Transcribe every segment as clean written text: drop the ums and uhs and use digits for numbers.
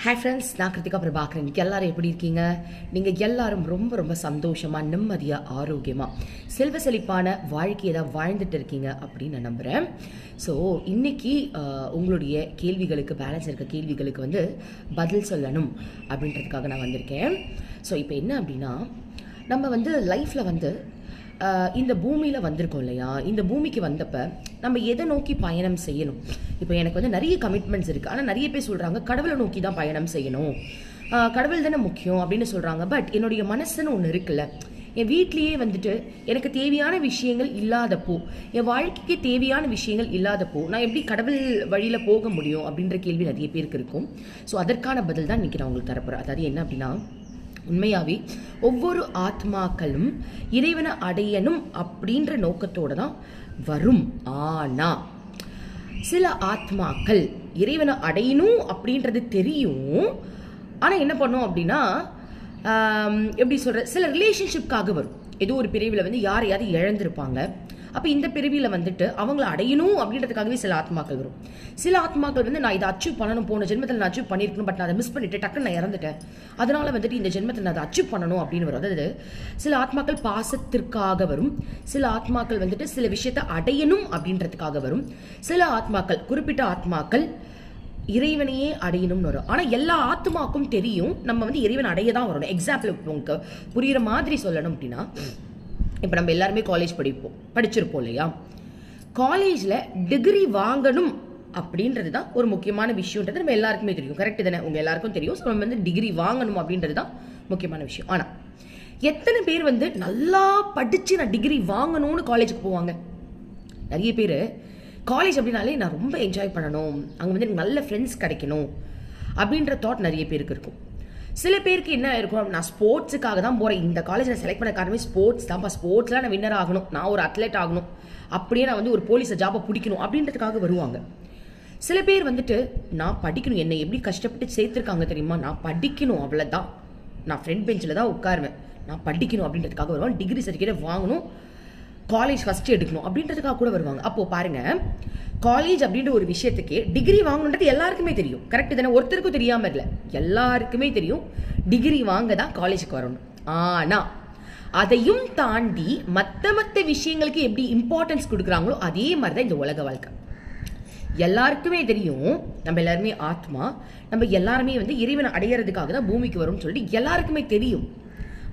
Hi friends, நான் கிருத்திகா பிரபாகரன். இன்றைக்கி எல்லோரும் எப்படி இருக்கீங்க? நீங்கள் எல்லாரும் ரொம்ப ரொம்ப சந்தோஷமாக, நிம்மதியாக, ஆரோக்கியமாக, செல்வ செழிப்பான வாழ்க்கையை தான் வாழ்ந்துட்டு இருக்கீங்க அப்படின்னு நான் நம்புகிறேன். ஸோ இன்றைக்கி உங்களுடைய கேள்விகளுக்கு, பேலன்ஸ் இருக்க கேள்விகளுக்கு வந்து பதில் சொல்லணும் அப்படின்றதுக்காக நான் வந்திருக்கேன். ஸோ இப்போ என்ன அப்படின்னா, நம்ம வந்து லைஃப்பில் வந்து இந்த பூமியில் வந்திருக்கோம் இல்லையா? இந்த பூமிக்கு வந்தப்போ நம்ம எதை நோக்கி பயணம் செய்யணும்? இப்போ எனக்கு வந்து நிறைய கமிட்மெண்ட்ஸ் இருக்குது. ஆனால் நிறைய பேர் சொல்கிறாங்க கடவுளை நோக்கி தான் பயணம் செய்யணும், கடவுள் தானே முக்கியம் அப்படின்னு சொல்கிறாங்க. பட் என்னுடைய மனசுன்னு ஒன்று இருக்குல்ல, என் வீட்லேயே வந்துட்டு எனக்கு தேவையான விஷயங்கள் இல்லாதப்போ, என் வாழ்க்கைக்கு தேவையான விஷயங்கள் இல்லாதப்போ நான் எப்படி கடவுள் வழியில் போக முடியும் அப்படின்ற கேள்வி நிறைய பேருக்கு இருக்கும். ஸோ அதற்கான பதில் தான் இன்றைக்கி நான் உங்களுக்கு தரப்போகிறேன். அதாவது என்ன அப்படின்னா, உண்மையாகவே ஒவ்வொரு ஆத்மாக்களும் இறைவனை அடையணும் அப்படின்ற நோக்கத்தோடு தான் வரும். ஆனால் சில ஆத்மாக்கள் இறைவனை அடையணும் அப்படின்றது தெரியும். ஆனால் என்ன பண்ணும் அப்படின்னா, எப்படி சொல்கிற, சில ரிலேஷன்ஷிப்காக வரும். ஏதோ ஒரு பிரிவில் வந்து யாரையாவது இழந்திருப்பாங்க. அப்போ இந்த பிரிவில் வந்துட்டு அவங்கள அடையணும் அப்படின்றதுக்காகவே சில ஆத்மாக்கள் வரும். சில ஆத்மாக்கள் வந்து நான் இதை அச்சீவ் பண்ணணும், போன ஜென்மத்தில் நான் அச்சீவ் பண்ணியிருக்கணும், பட் நான் அதை மிஸ் பண்ணிட்டு டக்குன்னு நான் இறந்துட்டேன், அதனால வந்துட்டு இந்த ஜென்மத்தில் நான் அதை அச்சீவ் பண்ணணும் அப்படின்னு வரும். அதாவது சில ஆத்மாக்கள் பாசத்திற்காக வரும், சில ஆத்மாக்கள் வந்துட்டு சில விஷயத்தை அடையணும் அப்படின்றதுக்காக வரும், சில ஆத்மாக்கள், குறிப்பிட்ட ஆத்மாக்கள் இறைவனையே அடையணும்னு வரும். ஆனால் எல்லா ஆத்மாக்கும் தெரியும் நம்ம வந்து இறைவன் அடைய தான் வரணும். எக்ஸாம்பிள் உங்களுக்கு புரியுற மாதிரி சொல்லணும் அப்படின்னா, இப்போ நம்ம எல்லாருமே காலேஜ் படிச்சிருப்போம் இல்லையா? காலேஜில் டிகிரி வாங்கணும் அப்படின்றது தான் ஒரு முக்கியமான விஷயன்றது நம்ம எல்லாருக்குமே தெரியும். கரெக்டு தானே? உங்கள் எல்லாருக்கும் தெரியும். ஸோ நம்ம வந்து டிகிரி வாங்கணும் அப்படின்றது தான் முக்கியமான விஷயம். ஆனால் எத்தனை பேர் வந்து நல்லா படித்து நான் டிகிரி வாங்கணும்னு காலேஜுக்கு போவாங்க? நிறைய பேர் காலேஜ் அப்படின்னாலே நான் ரொம்ப என்ஜாய் பண்ணணும், அங்கே வந்து எனக்கு நல்ல ஃப்ரெண்ட்ஸ் கிடைக்கணும் அப்படின்ற தாட் நிறைய பேருக்கு இருக்கும். சில பேருக்கு என்ன இருக்கும், நான் ஸ்போர்ட்ஸுக்காக தான் போகிறேன், இந்த காலேஜில் செலக்ட் பண்ண காரணமே ஸ்போர்ட்ஸ் தான்ப்பா, ஸ்போர்ட்ஸில் நான் வின்னர் ஆகணும், நான் ஒரு அத்லெட் ஆகணும், அப்படியே நான் வந்து ஒரு போலீஸை ஜாபை பிடிக்கணும் அப்படின்றதுக்காக வருவாங்க. சில பேர் வந்துட்டு நான் படிக்கணும், என்னை எப்படி கஷ்டப்பட்டு சேர்த்துருக்காங்க தெரியுமா, நான் படிக்கணும், அவ்வளோதான், நான் ஃப்ரெண்ட் பெஞ்சில் தான் உட்காருவேன், நான் படிக்கணும் அப்படின்றதுக்காக வருவாங்க. டிகிரி சர்டிஃபிகேட் வாங்கணும், காலேஜ் ஃபஸ்ட்டு எடுக்கணும் அப்படின்றதுக்காக கூட வருவாங்க. அப்போது பாருங்கள், காலேஜ் அப்படின்ற ஒரு விஷயத்துக்கு டிகிரி வாங்கணுன்றது எல்லாருக்குமே தெரியும். கரெக்டு தானே? ஒருத்தருக்கும் தெரியாமல் இல்லை, எல்லாருக்குமே தெரியும் டிகிரி வாங்க தான் காலேஜுக்கு வரணும். ஆனால் அதையும் தாண்டி மற்ற விஷயங்களுக்கு எப்படி இம்பார்ட்டன்ஸ் கொடுக்குறாங்களோ அதே மாதிரி தான் இந்த உலக வாழ்க்கை. எல்லாருக்குமே தெரியும் நம்ம எல்லாருமே ஆத்மா, நம்ம எல்லாருமே வந்து இறைவனை அடையிறதுக்காக தான் பூமிக்கு வரும்னு சொல்லிட்டு எல்லாருக்குமே தெரியும்.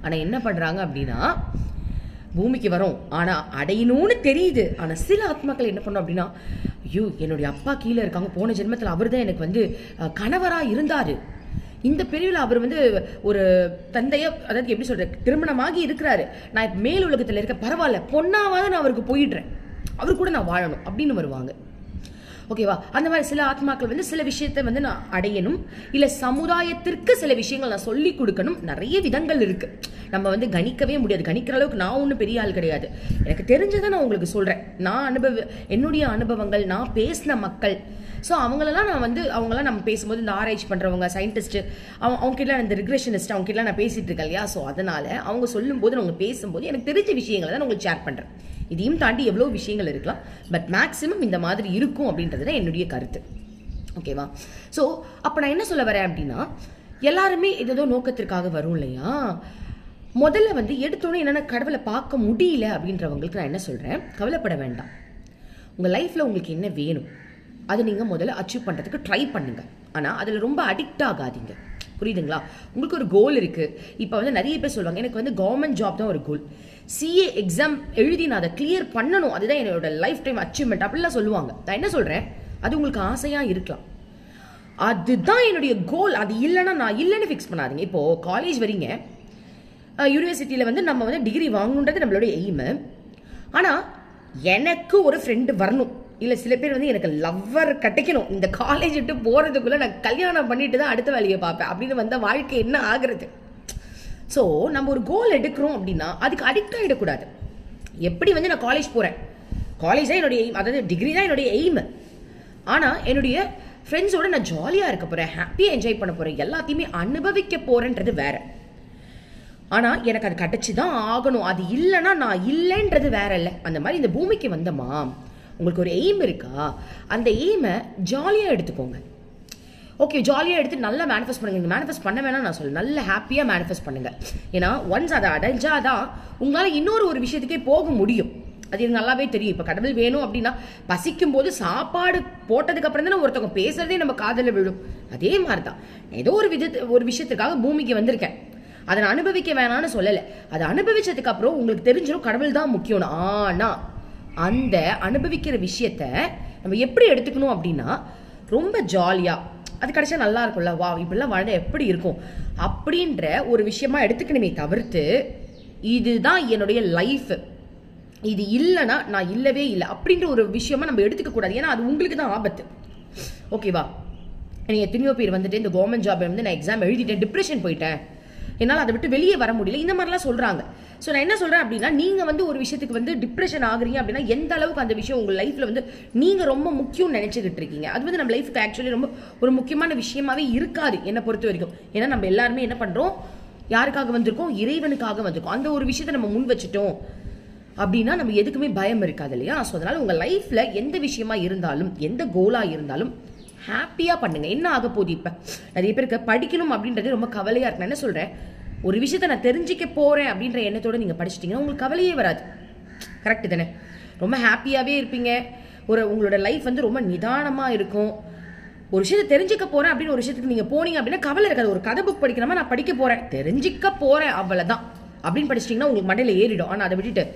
ஆனால் என்ன பண்ணுறாங்க அப்படின்னா, பூமிக்கு வரும் ஆனால் அடையணும்னு தெரியுது. ஆனால் சில ஆத்மாக்கள் என்ன பண்ணோம் அப்படின்னா, ஐயோ என்னுடைய அப்பா கீழே இருக்காங்க, போன ஜென்மத்தில் அவர் தான் எனக்கு வந்து கணவராக இருந்தார், இந்த பிரிவில் அவர் வந்து ஒரு தந்தையை, அதாவது எப்படி சொல்கிற, திருமணமாகி இருக்கிறாரு, நான் இப்போ மேல் உலகத்தில் இருக்க, பரவாயில்ல பொண்ணாவது நான் அவருக்கு போயிடுறேன், அவர் கூட நான் வாழணும் அப்படின்னு வருவாங்க. ஓகேவா? அந்த மாதிரி சில ஆத்மாக்கள் வந்து சில விஷயத்தை வந்து நான் அடையணும், இல்லை சமுதாயத்திற்கு சில விஷயங்கள் நான் சொல்லி கொடுக்கணும். நிறைய விதங்கள் இருக்கு, நம்ம வந்து கணிக்கவே முடியாது. கணிக்கிற அளவுக்கு நான் ஒன்றும் பெரிய ஆள் கிடையாது. எனக்கு தெரிஞ்சதை நான் உங்களுக்கு சொல்கிறேன். நான் என்னுடைய அனுபவங்கள், நான் பேசின மக்கள். ஸோ அவங்களெல்லாம் நம்ம பேசும்போது, இந்த ஆராய்ச்சி பண்ணுறவங்க, சயின்டிஸ்ட்டு, அவங்ககிட்ட இந்த ரிக்ரெஷனிஸ்ட், அவங்ககிட்ட நான் பேசிகிட்டு இருக்கேன் இல்லையா? ஸோ அதனால் அவங்க சொல்லும்போது, அவங்க பேசும்போது எனக்கு தெரிஞ்ச விஷயங்களை தான் உங்களுக்கு ஷேர் பண்ணுறேன். இதையும் தாண்டி எவ்வளோ விஷயங்கள் இருக்கலாம், பட் மேக்ஸிமம் இந்த மாதிரி இருக்கும் அப்படின்றது தான் என்னுடைய கருத்து. ஓகேவா? ஸோ அப்போ நான் என்ன சொல்ல வரேன் அப்படின்னா, எல்லாருமே ஏதோ நோக்கத்திற்காக வரும் இல்லையா? முதல்ல வந்து எடுத்தோன்னே என்னென்ன கடவுளை பார்க்க முடியல அப்படின்றவங்களுக்கு நான் என்ன சொல்கிறேன், கவலைப்பட வேண்டாம். உங்கள் லைஃப்பில் உங்களுக்கு என்ன வேணும் அதை நீங்கள் முதல்ல அச்சீவ் பண்ணுறதுக்கு ட்ரை பண்ணுங்க. ஆனால் அதில் ரொம்ப அடிக்ட் ஆகாதீங்க. புரியுதுங்களா? உங்களுக்கு ஒரு கோல் இருக்குது. இப்போ வந்து நிறைய பேர் சொல்லுவாங்க, எனக்கு வந்து கவர்மெண்ட் ஜாப் தான் ஒரு கோல், சிஏ எக்ஸாம் எழுதி நான் அதை கிளியர் பண்ணணும், அதுதான் என்னோட லைஃப் டைம் அச்சீவ்மெண்ட் அப்படிலாம் சொல்லுவாங்க. நான் என்ன சொல்கிறேன், அது உங்களுக்கு ஆசையாக இருக்கலாம், அதுதான் என்னுடைய கோல், அது இல்லைன்னா நான் இல்லைன்னு ஃபிக்ஸ் பண்ணாதீங்க. இப்போது காலேஜ் வரீங்க, யூனிவர்சிட்டியில் வந்து நம்ம வந்து டிகிரி வாங்கணுன்றது நம்மளோட எய்மு. ஆனால் எனக்கு ஒரு ஃப்ரெண்டு வரணும், இல்லை சில பேர் வந்து எனக்கு லவ்வர் கிடைக்கணும், இந்த காலேஜ் விட்டு போகிறதுக்குள்ளே நான் கல்யாணம் பண்ணிட்டு தான் அடுத்த வேலையை பார்ப்பேன் அப்படின்னு வந்த வாழ்க்கை என்ன ஆகுறது? ஸோ நம்ம ஒரு கோல் எடுக்கிறோம் அப்படின்னா அதுக்கு அடிக்ட் ஆகிடக்கூடாது. எப்படி வந்து நான் காலேஜ் போகிறேன், காலேஜ் தான் என்னுடைய எய்ம், அதாவது டிகிரி தான் என்னுடைய எய்மு, ஆனால் என்னுடைய ஃப்ரெண்ட்ஸோடு நான் ஜாலியாக இருக்க போகிறேன், ஹாப்பியாக என்ஜாய் பண்ண போகிறேன், எல்லாத்தையுமே அனுபவிக்க போகிறேன்றது வேறு. ஆனால் எனக்கு அது கிடச்சி தான் ஆகணும், அது இல்லைன்னா நான் இல்லைன்றது வேற இல்லை. அந்த மாதிரி இந்த பூமிக்கு வந்தமா, உங்களுக்கு ஒரு எய்ம் இருக்கா, அந்த எய்மை ஜாலியாக எடுத்துக்கோங்க. ஓகே, ஜாலியாக எடுத்து நல்லா மேனிஃபெஸ்ட் பண்ணுங்க. நீங்கள் மேனிஃபெஸ்ட் பண்ண வேணாம் நான் சொல்ல, நல்ல ஹாப்பியாக மேனிஃபெஸ்ட் பண்ணுங்க. ஏன்னா ஒன்ஸ் அதை அடைஞ்சாதான் உங்களால் இன்னொரு விஷயத்துக்கே போக முடியும். அது எனக்கு நல்லாவே தெரியும். இப்போ கடவுள் வேணும் அப்படின்னா பசிக்கும் போது சாப்பாடு போட்டதுக்கு அப்புறம் தானே ஒருத்தவங்க பேசுறதே நம்ம காதல விழும். அதே மாதிரி தான் ஏதோ ஒரு விஷயத்துக்காக பூமிக்கு வந்திருக்கேன், அதை நான் அனுபவிக்க வேணாம்னு சொல்லலை. அதை அனுபவிச்சதுக்கு அப்புறம் உங்களுக்கு தெரிஞ்சிடும் கடவுள் தான் முக்கியம். ஆனா அந்த அனுபவிக்கிற விஷயத்த நம்ம எப்படி எடுத்துக்கணும் அப்படின்னா ரொம்ப ஜாலியா, அது கிடைச்சா நல்லா இருக்கும்ல, வா இப்படிலாம் வாழ்ந்தா எப்படி இருக்கும் அப்படின்ற ஒரு விஷயமா எடுத்துக்கணுமே தவிர்த்து இதுதான் என்னுடைய லைஃப், இது இல்லைன்னா நான் இல்லவே இல்லை அப்படின்ற ஒரு விஷயமா நம்ம எடுத்துக்க கூடாது. ஏன்னா அது உங்களுக்கு தான் ஆபத்து. ஓகேவா? நீங்கள் எத்தனையோ பேர் வந்துட்டு இந்த கவர்மெண்ட் ஜாப் வந்து நான் எக்ஸாம் எழுதிட்டேன், டிப்ரெஷன் போயிட்டேன், என்னால் அதை விட்டு வெளியே வர முடியல, இந்த மாதிரிலாம் சொல்கிறாங்க. ஸோ நான் என்ன சொல்கிறேன் அப்படின்னா, நீங்கள் வந்து ஒரு விஷயத்துக்கு வந்து டிப்ரெஷன் ஆகுறீங்க அப்படின்னா எந்த அளவுக்கு அந்த விஷயம் உங்கள் லைஃப்பில் வந்து நீங்கள் ரொம்ப முக்கியம்னு நினச்சிக்கிட்டு இருக்கீங்க. அது வந்து நம்ம லைஃப்க்கு ஆக்சுவலி ரொம்ப ஒரு முக்கியமான விஷயமாவே இருக்காது என்னை பொறுத்த வரைக்கும். ஏன்னா நம்ம எல்லாருமே என்ன பண்ணுறோம், யாருக்காக வந்திருக்கோம், இறைவனுக்காக வந்திருக்கோம். அந்த ஒரு விஷயத்தை நம்ம முன் வச்சுட்டோம் அப்படின்னா நம்ம எதுக்குமே பயம் இருக்காது இல்லையா? ஸோ அதனால் உங்கள் லைஃப்பில் எந்த விஷயமா இருந்தாலும் எந்த கோலாக இருந்தாலும் ஹாப்பியாக பண்ணுங்க. என்ன ஆக போகுது? இப்போ நிறைய பேருக்கு படிக்கணும் அப்படின்றது ரொம்ப கவலையாக இருக்கு. நான் என்ன சொல்கிறேன், ஒரு விஷயத்தை நான் தெரிஞ்சிக்க போகிறேன் அப்படின்ற எண்ணத்தோடு நீங்கள் படிச்சிட்டிங்கன்னா உங்களுக்கு கவலையே வராது. கரெக்டு தானே? ரொம்ப ஹாப்பியாகவே இருப்பீங்க. உங்களோட லைஃப் வந்து ரொம்ப நிதானமாக இருக்கும். ஒரு விஷயத்தை தெரிஞ்சிக்க போகிறேன் அப்படின்னு ஒரு விஷயத்துக்கு நீங்கள் போனீங்க அப்படின்னா கவலை இருக்காது. ஒரு கதை புக் படிக்கிறமா நான் படிக்க போகிறேன், தெரிஞ்சிக்க போகிறேன், அவ்வளோதான் அப்படின்னு படிச்சிட்டிங்கன்னா உங்களுக்கு மண்டையில் ஏறிடும். ஆனால் அதை விட்டுட்டு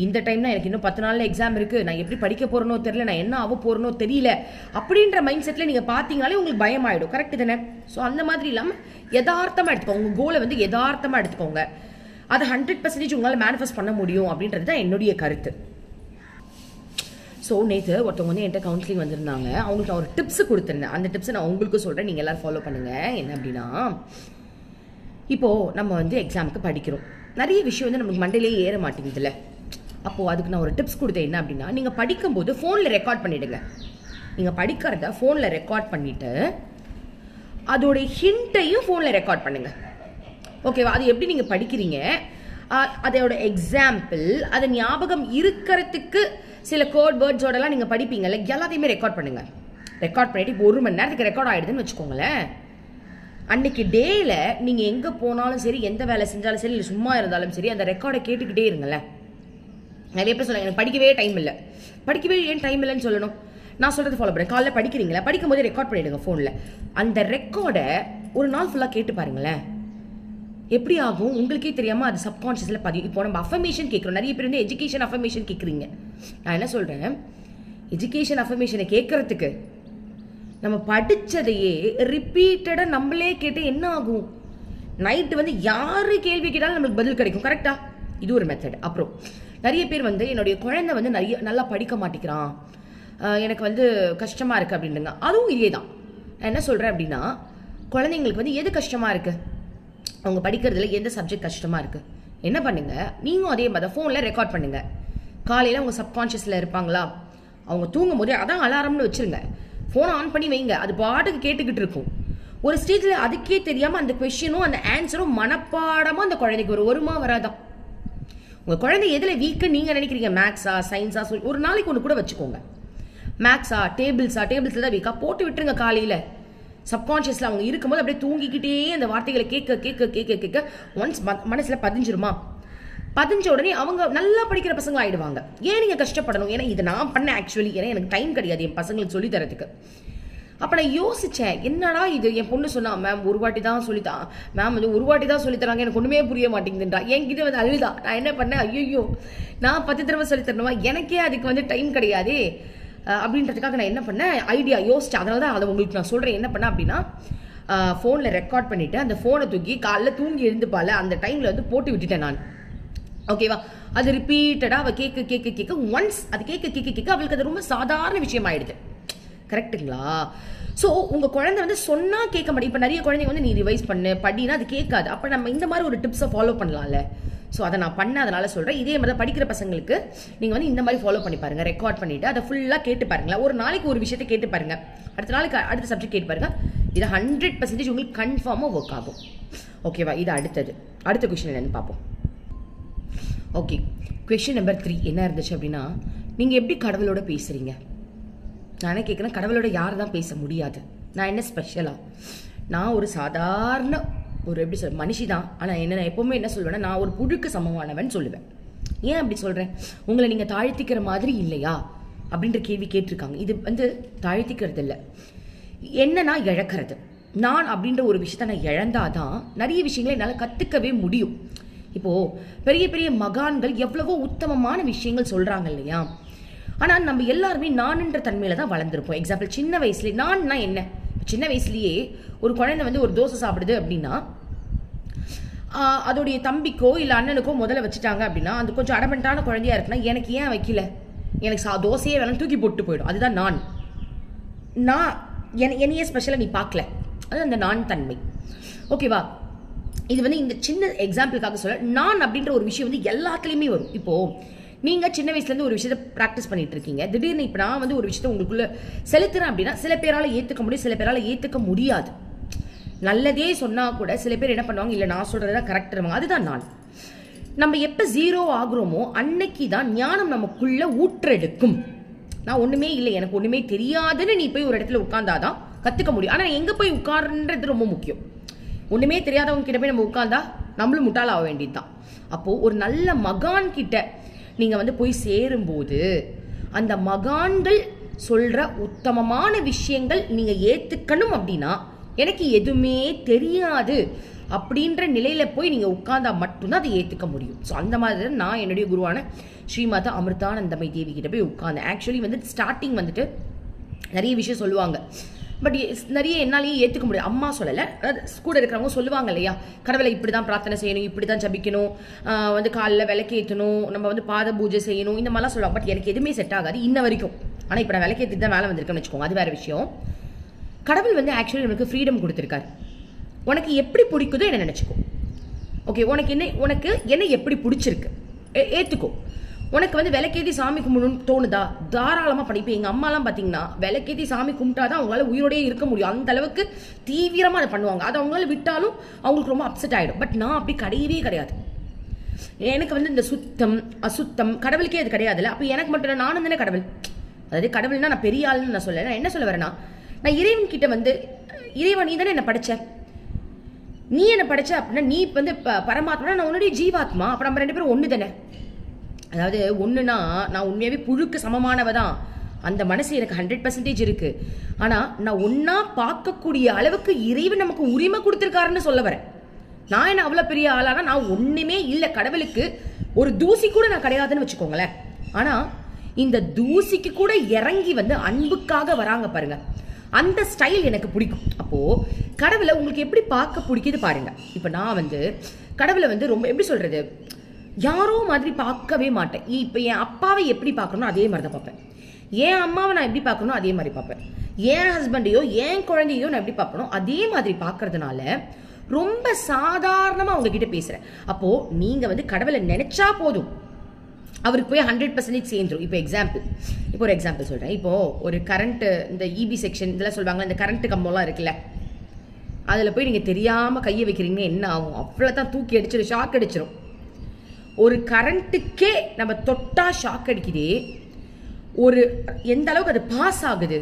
இந்த டைம்னா எனக்கு இன்னும் 10 நாளில் எக்ஸாம் இருக்குது, நான் எப்படி படிக்க போகிறனோ தெரியல, நான் என்ன ஆக போகிறனோ தெரியல அப்படின்ற மைண்ட் செட்டில் நீங்கள் பார்த்தீங்கனாலே உங்களுக்கு பயமாயிடும். கரெக்டு தானே? ஸோ அந்த மாதிரி இல்லாமல் யதார்த்தமாக எடுத்துக்கோங்க. உங்கள் கோலை வந்து யதார்த்தமாக எடுத்துக்கோங்க. அதை 100% உங்களால் மேனிஃபெஸ்ட் பண்ண முடியும் அப்படின்றது தான் என்னுடைய கருத்து. ஸோ நேற்று ஒருத்தவங்க வந்து என்கிட்ட கவுன்சிலிங் வந்திருந்தாங்க. அவங்களுக்கு நான் ஒரு டிப்ஸ் கொடுத்துருந்தேன். அந்த டிப்ஸை நான் உங்களுக்கு சொல்கிறேன், நீங்கள் எல்லோரும் ஃபாலோ பண்ணுங்கள். என்ன அப்படின்னா, இப்போது நம்ம வந்து எக்ஸாமுக்கு படிக்கிறோம், நிறைய விஷயம் வந்து நமக்கு மண்டையிலேயே ஏற மாட்டேங்குதுல்ல. அப்போது அதுக்கு நான் ஒரு டிப்ஸ் கொடுத்தேன். என்ன அப்படின்னா, நீங்கள் படிக்கும்போது ஃபோனில் ரெக்கார்ட் பண்ணிவிடுங்க. நீங்கள் படிக்கிறத ஃபோனில் ரெக்கார்ட் பண்ணிவிட்டு அதோடைய ஹிண்ட்டையும் ஃபோனில் ரெக்கார்ட் பண்ணுங்கள். ஓகேவா? அது எப்படி நீங்கள் படிக்கிறீங்க, அதோட எக்ஸாம்பிள், அதை ஞாபகம் இருக்கிறதுக்கு சில கோட் வேர்ட்ஸோடலாம் நீங்கள் படிப்பீங்கல்ல, எல்லாத்தையுமே ரெக்கார்ட் பண்ணுங்கள். ரெக்கார்ட் பண்ணிவிட்டு இப்போ 1 மணி நேரத்துக்கு ரெக்கார்ட் ஆகிடுதுன்னு வச்சுக்கோங்களேன். அன்னைக்கு டேயில் நீங்கள் எங்கே போனாலும் சரி, எந்த வேலை செஞ்சாலும் சரி, இல்லை சும்மா இருந்தாலும் சரி, அந்த ரெக்கார்டை கேட்டுக்கிட்டே இருங்களேன். நிறைய பேர் சொல்லுங்க எனக்கு படிக்கவே டைம் இல்லை. படிக்கவே ஏன் டைம் இல்லைன்னு சொல்லணும்? நான் சொல்கிறது ஃபாலோ பண்ணுறேன். காலையில் படிக்கிறீங்களா, படிக்கும் போது ரெக்கார்ட் பண்ணிவிடுங்க ஃபோனில். அந்த ரெக்கார்டை ஒரு நாள் ஃபுல்லாக கேட்டு பாருங்களேன், எப்படி ஆகும் உங்களுக்கே தெரியாமல் அது சப்கான்ஷியஸில் பதியும். இப்போ நம்ம அஃபர்மேஷன் கேட்குறோம், நிறைய பேர் வந்து எஜுகேஷன் அஃபர்மேஷன் கேட்குறீங்க. நான் என்ன சொல்கிறேன், எஜுகேஷன் அஃபர்மேஷனை கேட்குறதுக்கு நம்ம படித்ததையே ரிப்பீட்டடாக நம்மளே கேட்டு என்ன ஆகும், நைட்டு வந்து யார் கேள்வி கேட்டாலும் நம்மளுக்கு பதில் கிடைக்கும். கரெக்டாக? இது ஒரு மெத்தட். அப்புறம் நிறைய பேர் வந்து என்னுடைய குழந்தை வந்து நல்லா படிக்க மாட்டேங்கிறான், எனக்கு வந்து கஷ்டமாக இருக்குது அப்படின்னுங்க. அதுவும் இதே தான். நான் என்ன சொல்கிறேன் அப்படின்னா, குழந்தைங்களுக்கு வந்து எது கஷ்டமாக இருக்குது, அவங்க படிக்கிறதுல எந்த சப்ஜெக்ட் கஷ்டமாக இருக்குது, என்ன பண்ணுங்கள், நீங்களும் அதே மாதிரி ஃபோனில் ரெக்கார்ட் பண்ணுங்கள். காலையில் அவங்க சப்கான்ஷியஸில் இருப்பாங்களா, அவங்க தூங்கும் போதே அதான் அலாரம்னு வச்சுருங்க, ஃபோனை ஆன் பண்ணி வைங்க, அது பாட்டுக்கு கேட்டுக்கிட்டு இருக்கும். ஒரு ஸ்டேஜில் அதுக்கே தெரியாமல் அந்த கொஸ்டினும் அந்த ஆன்சரும் மனப்பாடமாக அந்த குழந்தைக்கு ஒரு வருமா வராதான். உங்கள் குழந்தை எதில் வீக்குன்னு நீங்கள் நினைக்கிறீங்க, மேக்ஸா சயின்ஸா சொல்லி ஒரு நாளைக்கு ஒன்று கூட வச்சுக்கோங்க. மேக்ஸா டேபிள்ஸில் தான் வீக்கா போட்டு விட்டுருங்க. காலையில் சப்கான்ஷியஸில் அவங்க இருக்கும்போது அப்படியே தூங்கிக்கிட்டே அந்த வார்த்தைகளை கேட்க கேட்க கேட்க கேட்க ஒன்ஸ் மனசில் பதிஞ்சிருமா, பதிஞ்ச உடனே அவங்க நல்லா படிக்கிற பசங்க ஆகிடுவாங்க. ஏன் நீங்கள் கஷ்டப்படணும்? ஏன்னா இதை நான் பண்ணேன் ஆக்சுவலி, ஏன்னா எனக்கு டைம் கிடையாது என் பசங்களுக்கு சொல்லித்தரதுக்கு. அப்போ நான் யோசித்தேன், என்னடா இது, என் பொண்ணு சொன்னா மேம் ஒரு வாட்டி தான் சொல்லித்தான், மேம் வந்து ஒரு வாட்டி தான் சொல்லித்தராங்க, எனக்கு ஒன்றுமே புரிய மாட்டேங்குதுன்றா. என்கிட்ட வந்து அழுதா. நான் என்ன பண்ணேன், ஐயோ நான் 10 தடவை சொல்லித்தரணுமா, எனக்கே அதுக்கு வந்து டைம் கிடையாதே அப்படின்றதுக்காக நான் என்ன பண்ணேன், ஐடியா யோசிச்சேன். அதனால தான் அதை உங்களுக்கு நான் சொல்கிறேன். என்ன பண்ணேன் அப்படின்னா, ஃபோனில் ரெக்கார்ட் பண்ணிவிட்டு அந்த ஃபோனை தூக்கி காலைல தூங்கி எழுந்துப்பால அந்த டைமில் வந்து போட்டு விட்டுட்டேன் நான். ஓகேவா? அது ரிப்பீட்டடாக அவள் கேட்க கேட்க கேட்க ஒன்ஸ் அது கேட்க கேட்க கேட்க அவளுக்கு அது ரொம்ப சாதாரண விஷயம் ஆயிடுது. கரெக்டுங்களா? ஸோ உங்கள் குழந்தை வந்து சொன்னால் கேட்க மாட்டேன். இப்போ நிறைய குழந்தைங்க வந்து நீ ரிவைஸ் பண்ணு படினா அது கேட்காது. அப்போ நம்ம இந்த மாதிரி ஒரு டிப்ஸை ஃபாலோ பண்ணலாம்ல. ஸோ அதை நான் பண்ண அதனால சொல்கிறேன். இதே மாதிரி படிக்கிற பசங்களுக்கு நீங்கள் வந்து இந்த மாதிரி ஃபாலோ பண்ணி பாருங்கள். ரெக்கார்ட் பண்ணிவிட்டு அதை ஃபுல்லாக கேட்டு பாருங்களேன். ஒரு நாளைக்கு ஒரு விஷயத்தை கேட்டு பாருங்கள், அடுத்த நாளைக்கு அடுத்த சப்ஜெக்ட் கேட்டு பாருங்கள். இது 100% உங்களுக்கு கன்ஃபார்மாக ஒர்க் ஆகும். ஓகேவா? இது அடுத்த கொஸ்டின் என்னன்னு பார்ப்போம். ஓகே, கொஸ்டின் நம்பர் 3 என்ன இருந்துச்சு அப்படின்னா, நீங்கள் எப்படி கடவுளோட பேசுகிறீங்க? நானே கேட்குறேன், கடவுளோட யார் தான் பேச முடியாது? நான் என்ன ஸ்பெஷலா? நான் ஒரு சாதாரண ஒரு எப்படி சொல்ல மனுஷி தான். ஆனால் என்ன நான் எப்பவுமே என்ன சொல்லுவேன்னா, நான் ஒரு புழுக்கு சமமானவன் சொல்லுவேன். ஏன் அப்படி சொல்கிறேன்? உங்களை நீங்கள் தாழ்த்திக்கிற மாதிரி இல்லையா அப்படின்ற கேள்வி கேட்டிருக்காங்க. இது வந்து தாழ்த்திக்கிறது இல்லை, என்னன்னா இழக்கிறது. நான் அப்படின்ற ஒரு விஷயத்த நான் இழந்தாதான் நிறைய விஷயங்களை என்னால் கற்றுக்கவே முடியும். இப்போது பெரிய பெரிய மகான்கள் எவ்வளவோ உத்தமமான விஷயங்கள் சொல்கிறாங்க இல்லையா? ஆனால் நம்ம எல்லாருமே நான்ன்ற தன்மையில தான் வளர்ந்துருப்போம். எக்ஸாம்பிள், சின்ன வயசுலேயே நான்னா என்ன? சின்ன வயசுலேயே ஒரு குழந்தை வந்து ஒரு தோசை சாப்பிடுது அப்படின்னா அதோடைய தம்பிக்கோ இல்லை அண்ணனுக்கோ முதல்ல வச்சுட்டாங்க அப்படின்னா, அந்த கொஞ்சம் அடமெண்டான குழந்தையா இருக்குன்னா எனக்கு ஏன் வைக்கல, எனக்கு தோசையே வேணும் தூக்கி போட்டு போயிடும். அதுதான் நான் என்னையே ஸ்பெஷலாக நீ பார்க்கல, அது அந்த நான் தன்மை. ஓகேவா? இது வந்து இந்த சின்ன எக்ஸாம்பிளுக்காக சொல்ல, நான் அப்படின்ற ஒரு விஷயம் வந்து எல்லாத்துலேயுமே வரும். இப்போது நீங்கள் சின்ன வயசுலேருந்து ஒரு விஷயத்தை ப்ராக்டிஸ் பண்ணிட்டு இருக்கீங்க. திடீர்னு இப்போ நான் வந்து ஒரு விஷயத்தை உங்களுக்குள்ள செலுத்துறேன் அப்படின்னா சில பேரால் ஏற்றுக்க முடியும், சில பேரால் ஏற்றுக்க முடியாது. நல்லதே சொன்னால் கூட சில பேர் என்ன பண்ணுவாங்க, இல்லை நான் சொல்கிறது தான் கரெக்ட். அதுதான் நான். நம்ம எப்போ ஜீரோ ஆகுறோமோ அன்னைக்கு தான் ஞானம் நமக்குள்ள ஊற்றெடுக்கும். நான் ஒன்றுமே இல்லை, எனக்கு ஒன்றுமே தெரியாதுன்னு நீ போய் ஒரு இடத்துல உட்கார்ந்தாதான் கற்றுக்க முடியும். ஆனால் எங்கே போய் உட்கார்ன்றது ரொம்ப முக்கியம். ஒன்றுமே தெரியாதவங்க கிட்ட போய் நம்ம உட்கார்ந்தா நம்மளும் முட்டாள் ஆக வேண்டியது தான். அப்போது ஒரு நல்ல மகான் கிட்ட நீங்கள் வந்து போய் சேரும்போது அந்த மகான்கள் சொல்கிற உத்தமமான விஷயங்கள் நீங்கள் ஏற்றுக்கணும். அப்படின்னா எனக்கு எதுவுமே தெரியாது அப்படின்ற நிலையில் போய் நீங்கள் உட்கார்ந்தா மட்டும்தான் அதை ஏற்றுக்க முடியும். ஸோ அந்த மாதிரி தான் நான் என்னுடைய குருவான ஸ்ரீமாதா அமிர்தானந்தமயி தேவி கிட்ட போய் உட்கார்ந்தேன். ஆக்சுவலி வந்து ஸ்டார்டிங் வந்துட்டு நிறைய விஷயம் சொல்லுவாங்க, பட் நிறைய என்னாலேயே ஏற்றுக்க முடியாது. அம்மா சொல்லலை, அதாவது கூட இருக்கிறவங்க சொல்லுவாங்க இல்லையா, கடவுளை இப்படி தான் பிரார்த்தனை செய்யணும், இப்படி தான் ஜபிக்கணும், வந்து காலில் விளக்கேற்றணும், நம்ம வந்து பாத பூஜை செய்யணும், இந்த மாதிரிலாம் சொல்லுவாங்க. பட் எனக்கு எதுவுமே செட் ஆகாது இன்ன வரைக்கும். ஆனால் இப்போ நான் விளக்கேற்றி தான் வேலை வந்திருக்கேன்னு வச்சுக்கோங்க, அது வேறு விஷயம். கடவுள் வந்து ஆக்சுவலி நமக்கு ஃப்ரீடம் கொடுத்துருக்காரு. உனக்கு எப்படி பிடிக்குதோ என்ன நினச்சிக்கோ. ஓகே, உனக்கு என்ன எப்படி பிடிச்சிருக்கு ஏற்றுக்கோ. உனக்கு வந்து விளக்கேற்றி சாமி கும்பிடணும்னு தோணுதா, தாராளமாக பண்ணி. இப்போ எங்கள் அம்மாலாம் பார்த்தீங்கன்னா விளக்கேற்றி சாமி கும்பிட்டாதான் அவங்களால உயிரோடே இருக்க முடியும். அந்த அளவுக்கு தீவிரமாக அதை பண்ணுவாங்க. அதை அவங்களால விட்டாலும் அவங்களுக்கு ரொம்ப அப்செட் ஆகிடும். பட் நான் அப்படி கிடையவே கிடையாது. எனக்கு வந்து இந்த சுத்தம் அசுத்தம் கடவுளுக்கே அது கிடையாதுல்ல. அப்போ எனக்கு மட்டும் நானும் தானே கடவுள். அதாவது கடவுள்னா நான் பெரிய ஆளுன்னு நான் சொல்ல, நான் என்ன சொல்ல வரேன்னா, நான் இறைவன் கிட்ட வந்து, இறைவன் நீ தானே என்னை படைச்ச, நீ என்ன படைச்ச அப்படின்னா நீ வந்து பரமாத்மா, நான் உன்னுடைய ஜீவாத்மா, அப்போ நம்ம 2 பேரும் ஒன்று தானே. அதாவது ஒன்றுனா நான் உண்மையாகவே புழுக்கு சமமானவ தான், அந்த மனசு எனக்கு 100% இருக்கு. ஆனால் நான் ஒன்றா பார்க்கக்கூடிய அளவுக்கு இறைவன் நமக்கு உரிமை கொடுத்துருக்காருன்னு சொல்ல வரேன். நான் என்ன அவ்வளோ பெரிய ஆளானா, நான் ஒன்றுமே இல்லை, கடவுளுக்கு ஒரு தூசி கூட நான் கிடையாதுன்னு வச்சுக்கோங்களேன். ஆனால் இந்த தூசிக்கு கூட இறங்கி வந்து அன்புக்காக வராங்க பாருங்க, அந்த ஸ்டைல் எனக்கு பிடிக்கும். அப்போது கடவுளை உங்களுக்கு எப்படி பார்க்க பிடிக்குது பாருங்க. இப்போ நான் வந்து கடவுளை வந்து ரொம்ப எப்படி சொல்கிறது, யாரோ மாதிரி பார்க்கவே மாட்டேன். இப்போ என் அப்பாவை எப்படி பார்க்கணும் அதே மாதிரி தான் பார்ப்பேன், என் அம்மாவை நான் எப்படி பார்க்கணும் அதே மாதிரி பார்ப்பேன், என் ஹஸ்பண்டையோ என் குழந்தையோ நான் எப்படி பார்க்கணும் அதே மாதிரி பார்க்கறதுனால ரொம்ப சாதாரணமாக அவங்கக்கிட்ட பேசுகிறேன். அப்போது நீங்கள் வந்து கடவுளை நினச்சா போதும், அவருக்கு போய் 100% சேர்ந்துடும். இப்போ ஒரு எக்ஸாம்பிள் சொல்கிறேன். இப்போது ஒரு கரண்ட்டு, இந்த இபி செக்ஷன் இதெல்லாம் சொல்லுவாங்க, இந்த கரண்ட்டு கம்பம்லாம் இருக்குல்ல, அதில் போய் நீங்கள் தெரியாமல் கையை வைக்கிறீங்கன்னா என்ன ஆகும், அவ்வளோதான் தூக்கி அடிச்சிடும், ஷாக் அடிச்சிடும். ஒரு கரண்ட்டுக்கே நம்ம தொட்டா ஷாக் அடிக்குதே, ஒரு எந்த அளவுக்கு அது பாஸ் ஆகுது.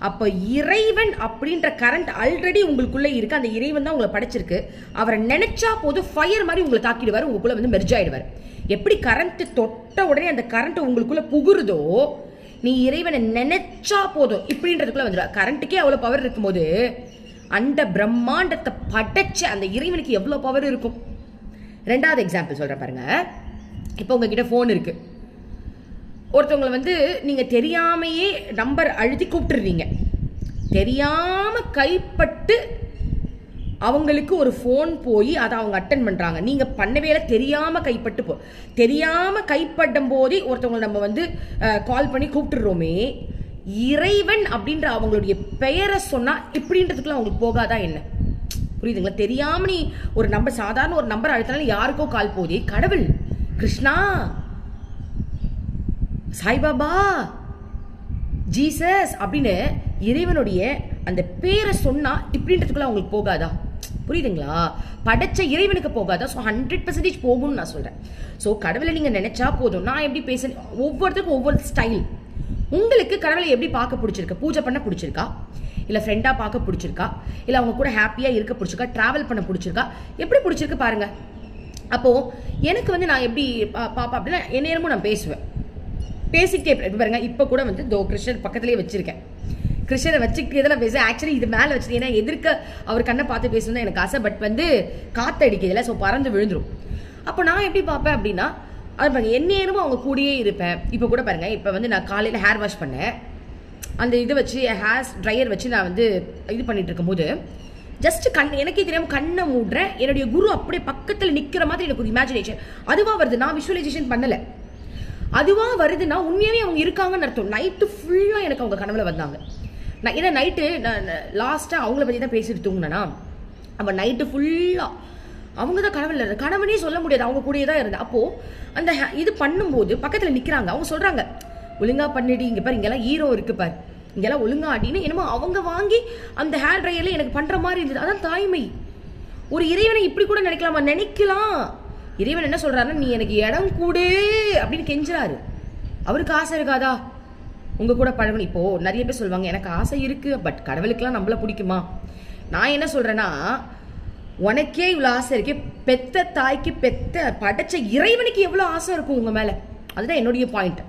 அப்போ இறைவன் அப்படின்ற கரண்ட் ஆல்ரெடி உங்களுக்குள்ளே இருக்கு, அந்த இறைவன் தான் உங்களை படைச்சிருக்கு. அவரை நினைச்சா போதும் ஃபயர் மாதிரி உங்களை தாக்கிடுவார், உங்களுக்குள்ள வந்து மெர்ஜ் ஆயிடுவார். எப்படி கரண்ட் தொட்ட உடனே அந்த கரண்ட் உங்களுக்குள்ள புகுறுதோ, நீ இறைவனை நினைச்சா போதும் இப்படின்றதுக்குள்ள வந்துடுவார். கரண்ட்டுக்கே அவ்வளோ பவர் இருக்கும்போது அந்த பிரம்மாண்டத்தை படைச்ச அந்த இறைவனுக்கு எவ்வளோ பவர் இருக்கும். 2வது எக்ஸாம்பிள் சொல்கிறேன் பாருங்க. இப்போ உங்ககிட்ட ஃபோன் இருக்கு, ஒருத்தவங்களை வந்து நீங்கள் தெரியாமையே நம்பர் அழுத்தி கூப்பிட்டுருவீங்க, தெரியாமல் கைப்பட்டு அவங்களுக்கு ஒரு ஃபோன் போய் அதை அவங்க அட்டன் பண்ணுறாங்க, நீங்கள் பண்ணவே இல்லை, தெரியாமல் கைப்பட்டு தெரியாமல் கைப்படும் போதே ஒருத்தவங்களை நம்ம வந்து கால் பண்ணி கூப்பிட்டுடுறோமே, இறைவன் அப்படின்ற அவங்களுடைய பெயரை சொன்னால் இப்படின்றதுக்குள்ள அவங்களுக்கு போகாதா என்ன? புரியுதுங்களா? தெரியாமல் நீ ஒரு நம்பர், சாதாரண ஒரு நம்பர் அழுத்தினாலும் யாருக்கோ கால் போதே, கடவுள், கிருஷ்ணா, சாய்பாபா, ஜீசஸ் அப்படின்னு இறைவனுடைய அந்த பேரை சொன்னா இப்படின்றதுக்குள்ள அவங்களுக்கு போகாதா? புரியுதுங்களா? படைச்ச இறைவனுக்கு போகாதா? ஸோ 100% போகும்னு நான் சொல்றேன். ஸோ கடவுளை நீங்க நினைச்சா போதும். நான் எப்படி பேசுறேன், ஒவ்வொருத்தருக்கும் ஒவ்வொரு ஸ்டைல். உங்களுக்கு கடவுளை எப்படி பார்க்க பிடிச்சிருக்கு, பூஜை பண்ண பிடிச்சிருக்கா, இல்லை ஃப்ரெண்டாக பார்க்க பிடிச்சிருக்கா, இல்லை அவங்க கூட ஹாப்பியாக இருக்க பிடிச்சிருக்கா, ட்ராவல் பண்ண பிடிச்சிருக்கா, எப்படி பிடிச்சிருக்கு பாருங்க. அப்போது எனக்கு வந்து நான் எப்படி பாப்பா அப்படின்னா எந்நேரமும் நான் பேசுவேன், பேசிக்கிட்டே பாருங்க. இப்போ கூட வந்து கிருஷ்ணர் பக்கத்துலேயே வச்சிருக்கேன், கிருஷ்ணரை வச்சுக்கிட்டே தான் நான் பேசுவேன். ஆக்சுவலி இது மேலே வச்சுட்டு ஏன்னா எதிர்க்க அவர் கண்ணை பார்த்து பேசணும் தான் எனக்கு ஆசை. பட் வந்து காற்றடிக்கிறதுல ஸோ பறந்து விழுந்துடும். அப்போ நான் எப்படி பார்ப்பேன் அப்படின்னா அது பாருங்க எந்நேரமும் அவங்க கூடயே இருப்பேன். இப்போ கூட பாருங்க, இப்போ வந்து நான் காலையில் ஹேர் வாஷ் பண்ணேன், அந்த இதை வச்சு ஹேர் ட்ரையர் வச்சு நான் வந்து இது பண்ணிட்டு இருக்கும்போது ஜஸ்ட் எனக்கே தெரியாமல் கண்ணை மூடுறேன். என்னுடைய குரு அப்படியே பக்கத்தில் நிற்கிற மாதிரி எனக்கு ஒரு இமேஜினேஷன் அதுவாக வருது. நான் விஷுவலைசேஷன் பண்ணலை, அதுவாக வருதுன்னா உண்மையாகவே அவங்க இருக்காங்கன்னு அர்த்தம். நைட்டு ஃபுல்லாக எனக்கு அவங்க கனவுல வந்தாங்க. நான் ஏன்னா நைட்டு நான் லாஸ்ட்டாக அவங்கள பற்றி தான் பேசிட்டு தூங்கினேன்னா, அப்போ நைட்டு ஃபுல்லாக அவங்க தான் கனவுல கனவுனே சொல்ல முடியாது, அவங்க கூடயே தான் இருந்தேன். அப்போது அந்த இது பண்ணும்போது பக்கத்தில் நிற்கிறாங்க, அவங்க சொல்கிறாங்க ஒழுங்கா பண்ணிடி, இங்கே பாரு இங்கெல்லாம் ஈரோ இருக்கு பாரு, இங்கெல்லாம் ஒழுங்கா அப்படின்னு என்னமோ அவங்க வாங்கி அந்த ஹேர் ட்ரையரில் எனக்கு பண்ணுற மாதிரி இருந்தது. அதான் தாய்மை. ஒரு இறைவனை இப்படி கூட நினைக்கலாமா? நினைக்கலாம். இறைவன் என்ன சொல்றாருன்னா, நீ எனக்கு இடம் கூடு அப்படின்னு கெஞ்சுறாரு. அவருக்கு ஆசை இருக்காதா உங்க கூட பழகணும்? இப்போ நிறைய பேர் சொல்லுவாங்க எனக்கு ஆசை இருக்கு, பட் கடவுளுக்கெல்லாம் நம்மள பிடிக்குமா? நான் என்ன சொல்றேன்னா, உனக்கே இவ்வளோ ஆசை இருக்கே, பெத்த தாய்க்கு பெத்த படைச்ச இறைவனுக்கு எவ்வளோ ஆசை இருக்கும் உங்க மேல. அதுதான் என்னுடைய பாயிண்ட்.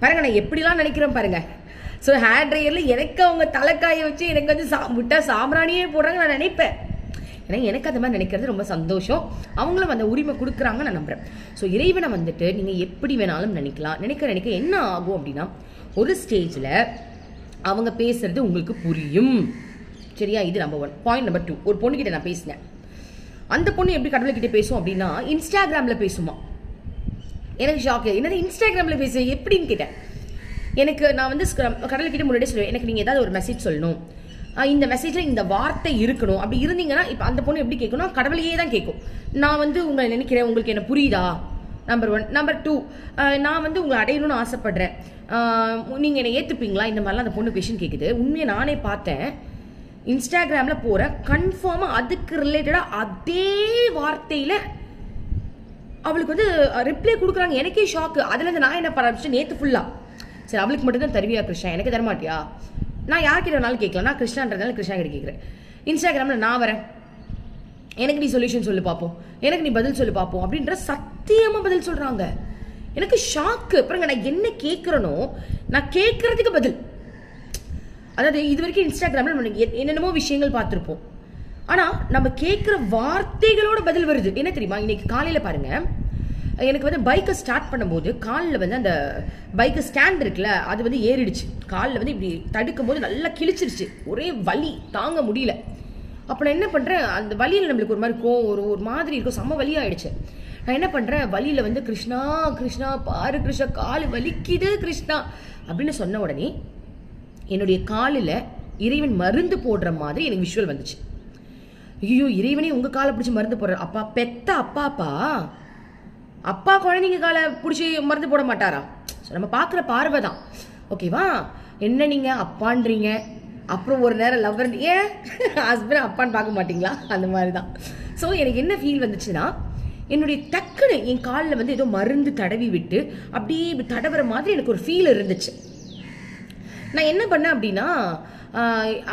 பாருங்க நான் எப்படிலாம் நினைக்கிறேன் பாருங்க. ஸோ ஹேர் ட்ரையரில் எனக்கு அவங்க தலைக்காய வச்சு எனக்கு வந்து விட்டா சாம்பிராணியே போடுறாங்க நான் நினைப்பேன். ஏன்னா எனக்கு அந்த மாதிரி நினைக்கிறது ரொம்ப சந்தோஷம். அவங்களும் அந்த உரிமை கொடுக்குறாங்க நான் நம்புறேன். ஸோ இறைவனை வந்துட்டு நீங்கள் எப்படி வேணாலும் நினைக்கலாம். நினைக்க என்ன ஆகும் அப்படின்னா, ஒரு ஸ்டேஜில் அவங்க பேசுறது உங்களுக்கு புரியும். சரியா? இது நம்பர் 1. பாயிண்ட் நம்பர் 2, ஒரு பொண்ணுக்கிட்ட நான் பேசினேன். அந்த பொண்ணு எப்படி கடவுள்கிட்ட பேசும் அப்படின்னா, இன்ஸ்டாகிராமில் பேசுமா. எனக்கு ஷாக். என்னது இன்ஸ்டாகிராமில் பேச எப்படின்னு கேட்டேன். எனக்கு நான் வந்து கடவுள்கிட்ட முன்னாடியே சொல்லுவேன், எனக்கு நீங்கள் ஏதாவது ஒரு மெசேஜ் சொல்லணும், இந்த மெசேஜில் இந்த வார்த்தை இருக்கணும். அப்படி இருந்தீங்கன்னா இப்போ அந்த பொண்ணு எப்படி கேட்கணும், கடவுளையே தான் கேட்கும். நான் வந்து உங்களை நினைக்கிறேன், உங்களுக்கு என்ன புரியுதா? நம்பர் 1. நம்பர் 2, நான் வந்து உங்களை அடையணும்னு ஆசைப்படுறேன், நீங்கள் என்னை ஏற்றுப்பீங்களா? இந்த மாதிரிலாம் அந்த பொண்ணு கொஷின் கேட்குது. உண்மையை நானே பார்த்தேன். இன்ஸ்டாகிராமில் போகிற கன்ஃபார்மாக அதுக்கு ரிலேட்டடாக அதே வார்த்தையில் அவளுக்கு வந்து ரிப்ளை கொடுக்குறாங்க. எனக்கே ஷாக்கு. அதுலேருந்து நான் என்ன பண்ண ஆரம்பிச்சேன், நேற்று ஃபுல்லாக சரி அவளுக்கு மட்டும் தான் தருவியா கிருஷ்ணா, எனக்கு தரமாட்டியா? நான் யார்கிட்ட வேணாலும் கேட்கலாம், நான் கிருஷ்ணான்றதுனால கிருஷ்ணா கிட்ட கேட்குறேன். இன்ஸ்டாகிராமில் நான் வரேன், எனக்கு நீ சொல்யூஷன் சொல்லு பார்ப்போம், எனக்கு நீ பதில் சொல்லு பார்ப்போம் அப்படின்ற சத்தியமாக பதில் சொல்கிறாங்க. எனக்கு ஷாக்கு. அப்புறங்க நான் என்ன கேட்குறனோ நான் கேட்குறதுக்கு பதில். அதாவது இது வரைக்கும் இன்ஸ்டாகிராமில் என்னென்னமோ விஷயங்கள் பார்த்துருப்போம், ஆனால் நம்ம கேட்குற வார்த்தைகளோட பதில் வருது. என்ன தெரியுமா, இன்னைக்கு காலையில் பாருங்கள், எனக்கு வந்து பைக்கை ஸ்டார்ட் பண்ணும்போது காலில் வந்து அந்த பைக்கு ஸ்டாண்ட் இருக்குல்ல, அது வந்து ஏறிடுச்சு. காலில் வந்து இப்படி தடுக்கும் போது நல்லா கிழிச்சிருச்சு, ஒரே வலி தாங்க முடியல. அப்போ நான் என்ன பண்ணுறேன், அந்த வலியில் நம்மளுக்கு ஒரு மாதிரி ஒரு மாதிரி இருக்கும், செம்ம வலியாகிடுச்சு. நான் என்ன பண்ணுறேன், வலியில் வந்து கிருஷ்ணா கிருஷ்ணா பாரு கிருஷ்ணா கால் வலிக்குது கிருஷ்ணா அப்படின்னு சொன்ன உடனே என்னுடைய காலில் இறைவன் மருந்து போடுற மாதிரி எனக்கு விஷுவல் வந்துச்சு. ஐயோ இறைவனே உங்கள் காலை பிடிச்சி மருந்து போடுற. அப்பா பெத்த அப்பாப்பா, அப்பா குழந்தைங்க காலை பிடிச்சி மருந்து போட மாட்டாரா? ஸோ நம்ம பார்க்குற பார்வை தான். ஓகேவா? என்ன நீங்கள் அப்பான்றீங்க, அப்புறம் ஒரு நேரம் லவ்வர், ஏன் ஹஸ்பண்ட் அப்பான்னு பார்க்க மாட்டிங்களா? அந்த மாதிரி தான். ஸோ எனக்கு என்ன ஃபீல் வந்துச்சுன்னா, என்னுடைய டக்குன்னு என் காலில் வந்து ஏதோ மருந்து தடவி விட்டு அப்படியே தடவுற மாதிரி எனக்கு ஒரு ஃபீல் இருந்துச்சு. நான் என்ன பண்ணேன் அப்படின்னா,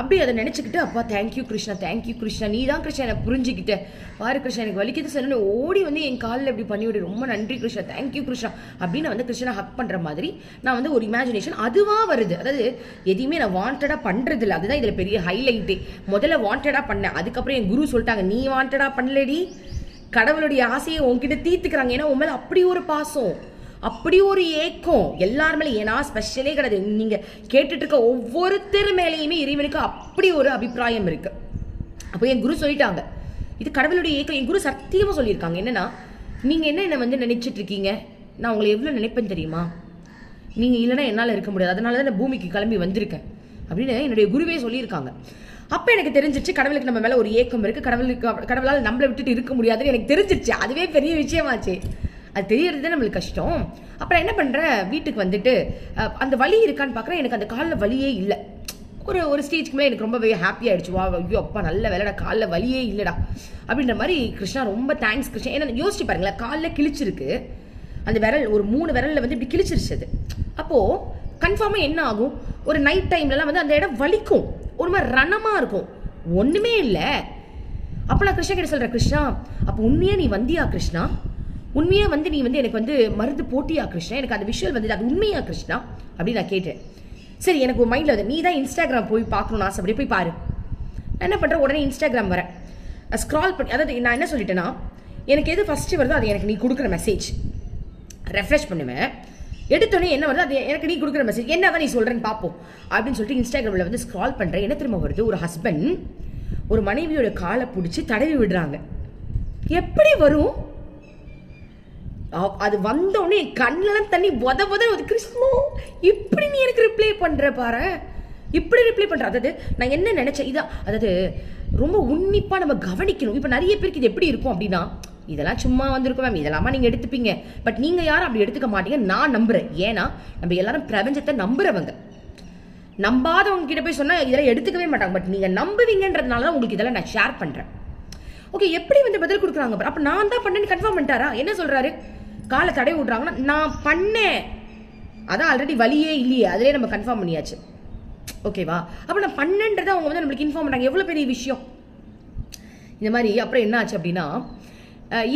அப்படி அதை நினச்சிக்கிட்டு, அப்பா தேங்க்யூ கிருஷ்ணா, தேங்க்யூ கிருஷ்ணா, நீ தான் கிருஷ்ணா என்னை புரிஞ்சுக்கிட்ட, பாரு கிருஷ்ணா எனக்கு வலிக்குது சொல்லணும், ஓடி வந்து என் காலில் இப்படி பண்ணிவிடு, ரொம்ப நன்றி கிருஷ்ணா, தேங்க்யூ கிருஷ்ணா அப்படின்னு வந்து கிருஷ்ணா ஹக் பண்ணுற மாதிரி நான் வந்து ஒரு இமேஜினேஷன் அதுவாக வருது. அதாவது எதையுமே நான் வாண்டடாக பண்ணுறது இல்லை. அதுதான் இதில் பெரிய ஹைலைட்டே. முதல்ல வாண்டடாக பண்ணேன், அதுக்கப்புறம் என் குரு சொல்லிட்டாங்க, நீ வாண்டடாக பண்ணலடி, கடவுளுடைய ஆசையை உன்கிட்ட தீர்த்துக்கிறாங்க. ஏன்னா உன் மேலே அப்படி ஒரு பாசம், அப்படி ஒரு ஏக்கம் எல்லார் மேலே. ஏன்னா ஸ்பெஷலே கிடையாது, நீங்க கேட்டுட்டு இருக்க ஒவ்வொருத்தர் மேலேயுமே இறைவனுக்கு அப்படி ஒரு அபிப்பிராயம் இருக்கு. அப்போ என் குரு சொல்லிட்டாங்க, இது கடவுளுடைய ஏக்கம். என் குரு சத்தியமா சொல்லியிருக்காங்க, என்னன்னா நீங்க என்ன வந்து நினைச்சிட்டு இருக்கீங்க, நான் உங்களை எவ்வளவு நினைப்பேன் தெரியுமா, நீங்க இல்லைன்னா என்னால் இருக்க முடியாது, அதனால தான் நான் பூமிக்கு கிளம்பி வந்திருக்கேன் அப்படின்னு என்னுடைய குருவே சொல்லியிருக்காங்க. அப்போ எனக்கு தெரிஞ்சிருச்சு கடவுளுக்கு நம்ம மேலே ஒரு ஏக்கம் இருக்கு, கடவுளால் நம்மளை விட்டுட்டு இருக்க முடியாதுன்னு எனக்கு தெரிஞ்சிருச்சு. அதுவே பெரிய விஷயமாச்சு. அது தெரியறது நம்மளுக்கு கஷ்டம். அப்புறம் என்ன பண்ணுறேன், வீட்டுக்கு வந்துட்டு அந்த வலி இருக்கான்னு பார்க்குறேன், எனக்கு அந்த காலில் வலியே இல்லை. ஒரு ஸ்டேஜ்க்கு மேலே எனக்கு ரொம்பவே ஹாப்பி ஆகிடுச்சு. வா ஐயோ அப்பா நல்ல வேலைடா, காலில் வலியே இல்லைடா அப்படின்ற மாதிரி. கிருஷ்ணா ரொம்ப தேங்க்ஸ் கிருஷ்ணா. ஏன்னா யோசிச்சு பாருங்களேன், காலில் கிழிச்சிருக்கு, அந்த விரல் ஒரு 3 விரலில் வந்து இப்படி கிழிச்சிருச்சு. அப்போது கன்ஃபார்மாக என்ன ஆகும், ஒரு நைட் டைம்லலாம் வந்து அந்த இடம் வலிக்கும். ஒரு மாதிரி ரணமாக இருக்கும், ஒன்றுமே இல்லை. அப்போ நான் கிருஷ்ணா கிட்ட சொல்கிறேன், கிருஷ்ணா அப்போ உண்மையாக நீ வந்தியா கிருஷ்ணா, உண்மையாக வந்து நீ வந்து எனக்கு வந்து மருந்து போட்டியா கிருஷ்ணா, எனக்கு அந்த விஷுவல் வந்து அது உண்மையா கிருஷ்ணா அப்படின்னு நான் கேட்டேன். சரி எனக்கு ஒரு மைண்டில் வந்து நீ தான் இன்ஸ்டாகிராம் போய் பார்க்கணும்னு ஆசைப்படி போய் பாரு. நான் என்ன பண்ணுறேன், உடனே இன்ஸ்டாகிராம் வரேன், ஸ்க்ரால் பண்ணி, அதாவது நான் என்ன சொல்லிட்டேன்னா எனக்கு எது ஃபஸ்ட்டு வருதோ அது எனக்கு நீ கொடுக்குற மெசேஜ் ரெஃப்ரெஷ் பண்ணுவேன், எடுத்தோடனே என்ன வருது அது எனக்கு நீ கொடுக்குற மெசேஜ் என்னதான் நீ சொல்கிறேன்னு பார்ப்போம் அப்படின்னு சொல்லிட்டு இன்ஸ்டாகிராமில் வந்து ஸ்க்ரால் பண்ணுறேன். என்ன திரும்ப வருது, ஒரு ஹஸ்பண்ட் ஒரு மனைவியோட காலை பிடிச்சி தடவி விடுறாங்க. எப்படி வரும் அது? வந்தோடனே என் கண்ணெல்லாம் தண்ணி கிருஷ்ணா இப்படி நீ எனக்கு ரிப்ளை பண்ற பாரு, இப்படி ரிப்ளை பண்ற. அதாவது நான் என்ன நினைச்சேன் இதான், அதாவது ரொம்ப உன்னிப்பா நம்ம கவனிக்கணும். இப்ப நிறைய பேருக்கு இது எப்படி இருக்கும் அப்படின்னா, இதெல்லாம் சும்மா வந்திருக்கும் மேம், இதெல்லாமா நீங்க எடுத்துப்பீங்க, பட் நீங்க யாரும் அப்படி எடுத்துக்க மாட்டீங்க நான் நம்புறேன். ஏன்னா நம்ம எல்லாரும் பிரபஞ்சத்தை நம்புறவங்க. நம்பாதவங்க கிட்ட போய் சொன்னா இதெல்லாம் எடுத்துக்கவே மாட்டாங்க, பட் நீங்க நம்புவீங்கன்றதுனால தான் உங்களுக்கு இதெல்லாம் நான் ஷேர் பண்றேன். ஓகே, எப்படி வந்து பதில் கொடுக்குறாங்க? அப்ப நான் தான் பண்ணேன்னு கன்ஃபார்ம் பண்ணிட்டாரா? என்ன சொல்றாரு, காலை தடை விடுறாங்கன்னா நான் பண்ணேன், அதான் ஆல்ரெடி வலியே இல்லையே, அதிலே நம்ம கன்ஃபார்ம் பண்ணியாச்சு. ஓகேவா? அப்ப நான் பண்ணேன்றதை அவங்க வந்து நம்மளுக்கு இன்ஃபார்ம் பண்ணாங்க, எவ்வளவு பெரிய விஷயம் இந்த மாதிரி. அப்புறம் என்ன ஆச்சு அப்படின்னா,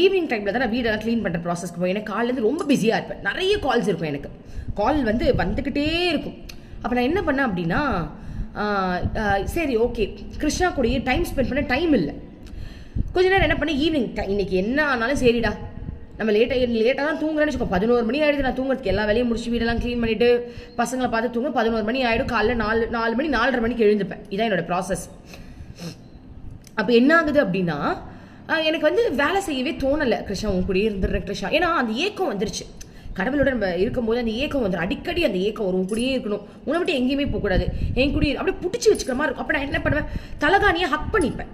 ஈவினிங் டைமில் தான் நான் வீடெல்லாம் க்ளீன் பண்ணுற ப்ராசஸ்க்கு போய் எனக்கு காலிலேருந்து ரொம்ப பிஸியாக இருப்பேன், நிறைய கால்ஸ் இருக்கும், எனக்கு கால் வந்து வந்துக்கிட்டே இருக்கும். அப்போ நான் என்ன பண்ணேன் அப்படின்னா, சரி ஓகே கிருஷ்ணா கூடயே டைம் ஸ்பெண்ட் பண்ண டைம் இல்லை. கொஞ்ச நேரம் என்ன பண்ணேன், ஈவினிங் இன்னைக்கு என்ன ஆனாலும் சரிடா, நம்ம லேட்டாக தான் தூங்குறேன்னு வச்சுக்கோ, 11 மணி ஆகிடுது நான் தூங்குறதுக்கு, எல்லா வேலையும் முடிச்சு வீடெல்லாம் க்ளீன் பண்ணிவிட்டு பசங்களை பார்த்து தூங்க 11 மணி ஆகிடும். காலைல 4 மணி 4:30 மணிக்கு எழுந்துப்பேன். இதான் என்னோட ப்ராசஸ். அப்போ என்ன ஆகுது அப்படின்னா, எனக்கு வந்து வேலை செய்யவே தோணலை. கிருஷ்ணா உன் கூட இருந்துடுறேன் கிருஷ்ணா, ஏன்னா அந்த ஏக்கம் வந்துருச்சு. கடவுளோட நம்ம இருக்கும்போது அந்த ஏக்கம் வந்துடும், அடிக்கடி அந்த ஏக்கம் வரும், உன் கூடயே இருக்கணும், உன்னை விட்டு எங்கேயுமே போகக்கூடாது, என் கூடயே அப்படியே பிடிச்சி வச்சுக்கிற மாதிரி இருக்கும். அப்போ நான் என்ன பண்ணுவேன், தலகாணியை ஹக் பண்ணிப்பேன்.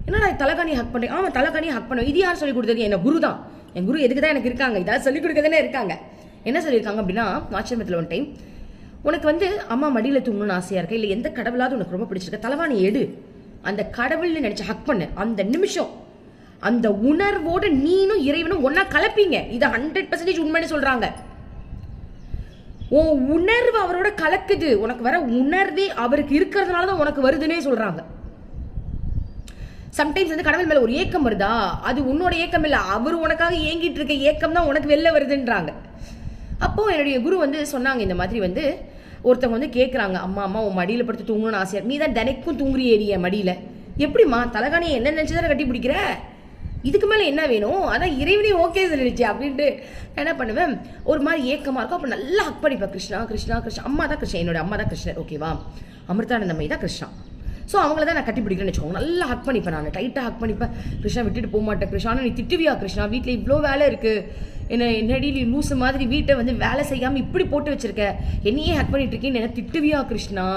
ஏன்னா நான் தலகாணியை ஹக் பண்ணேன், ஆமாம் தலகாணியை ஹக் பண்ணுவேன். இது யார் சொல்லிக் கொடுத்தது? என்ன குரு தான். என் குரு எதுக்கு தான் எனக்கு இருக்காங்க, இதாவது சொல்லிக் கொடுக்க தானே இருக்காங்க. என்ன சொல்லியிருக்காங்க அப்படின்னா, ஆச்சரியத்தில் ஒன் டைம், உனக்கு வந்து அம்மா மடியில் தூங்கணும்னு ஆசையாக இருக்கா, இல்லை எந்த கடவுளாவது உனக்கு ரொம்ப பிடிச்சிருக்க, தலவாணி எடு, அந்த கடவுள்னு நினைச்சு ஹக் பண்ணு. அந்த நிமிஷம் அந்த உணர்வோடு நீனும் இறைவனும் ஒன்னா கலப்பீங்க. இது 100% உண்மைன்னு சொல்றாங்க. உன் உணர்வு அவரோட கலக்குது, உனக்கு வர உணர்வே அவருக்கு இருக்கிறதுனாலதான் உனக்கு வருதுன்னே சொல்றாங்க. சம்டைம்ஸ் வந்து கடவுள் மேல ஒரு ஏக்கம் வருதா, அது உன்னோட ஏக்கம் இல்ல, அவர் உனக்காக ஏங்கிட்டு இருக்க ஏக்கம் தான் உனக்கு வெளில வருதுன்றாங்க. அப்போ என்னுடைய குரு வந்து சொன்னாங்க, இந்த மாதிரி வந்து ஒருத்தவங்க வந்து கேட்குறாங்க, அம்மா அம்மா உன் மடியில் படுத்து தூங்கணும்னு ஆசையா, நீ தான் தினைக்கும் தூங்குறியேடிய மடியில், எப்படிம்மா தலகாணியை என்ன நினச்சிதானே கட்டி பிடிக்கிற, இதுக்கு மேலே என்ன வேணும், அதான் இறைவனே ஓகே சொல்லிடுச்சு அப்படின்ட்டு என்ன பண்ணுவேன், ஒரு மாதிரி ஏக்கமாக இருக்கும். அப்போ நல்லா ஹக் பண்ணிப்பேன், கிருஷ்ணா கிருஷ்ணா கிருஷ்ணா, அம்மா தான் கிருஷ்ணா, என்னோட அம்மா தான் கிருஷ்ணர், ஓகேவா, அமிர்தானந்தம்மை தான் கிருஷ்ணா. ஸோ அவங்கள தான் நான் கட்டி பிடிக்கிறேன்னு வச்சுக்கோங்க, நல்லா ஹக் பண்ணிப்பேன், நான் டைட்டாக ஹக் பண்ணிப்பேன். கிருஷ்ணா விட்டுட்டு போக மாட்டேன் கிருஷ்ணா, நீ திட்டுவியா கிருஷ்ணா, வீட்டில் இவ்வளோ வேலை இருக்குது, என்னடி நீ லூசு மாதிரி வீட்டை வந்து வேலை செய்யாமல் இப்படி போட்டு வச்சிருக்க, என்னையே ஹக் பண்ணிட்டு இருக்கேன்னு என்ன திட்டுவியா கிருஷ்ணா,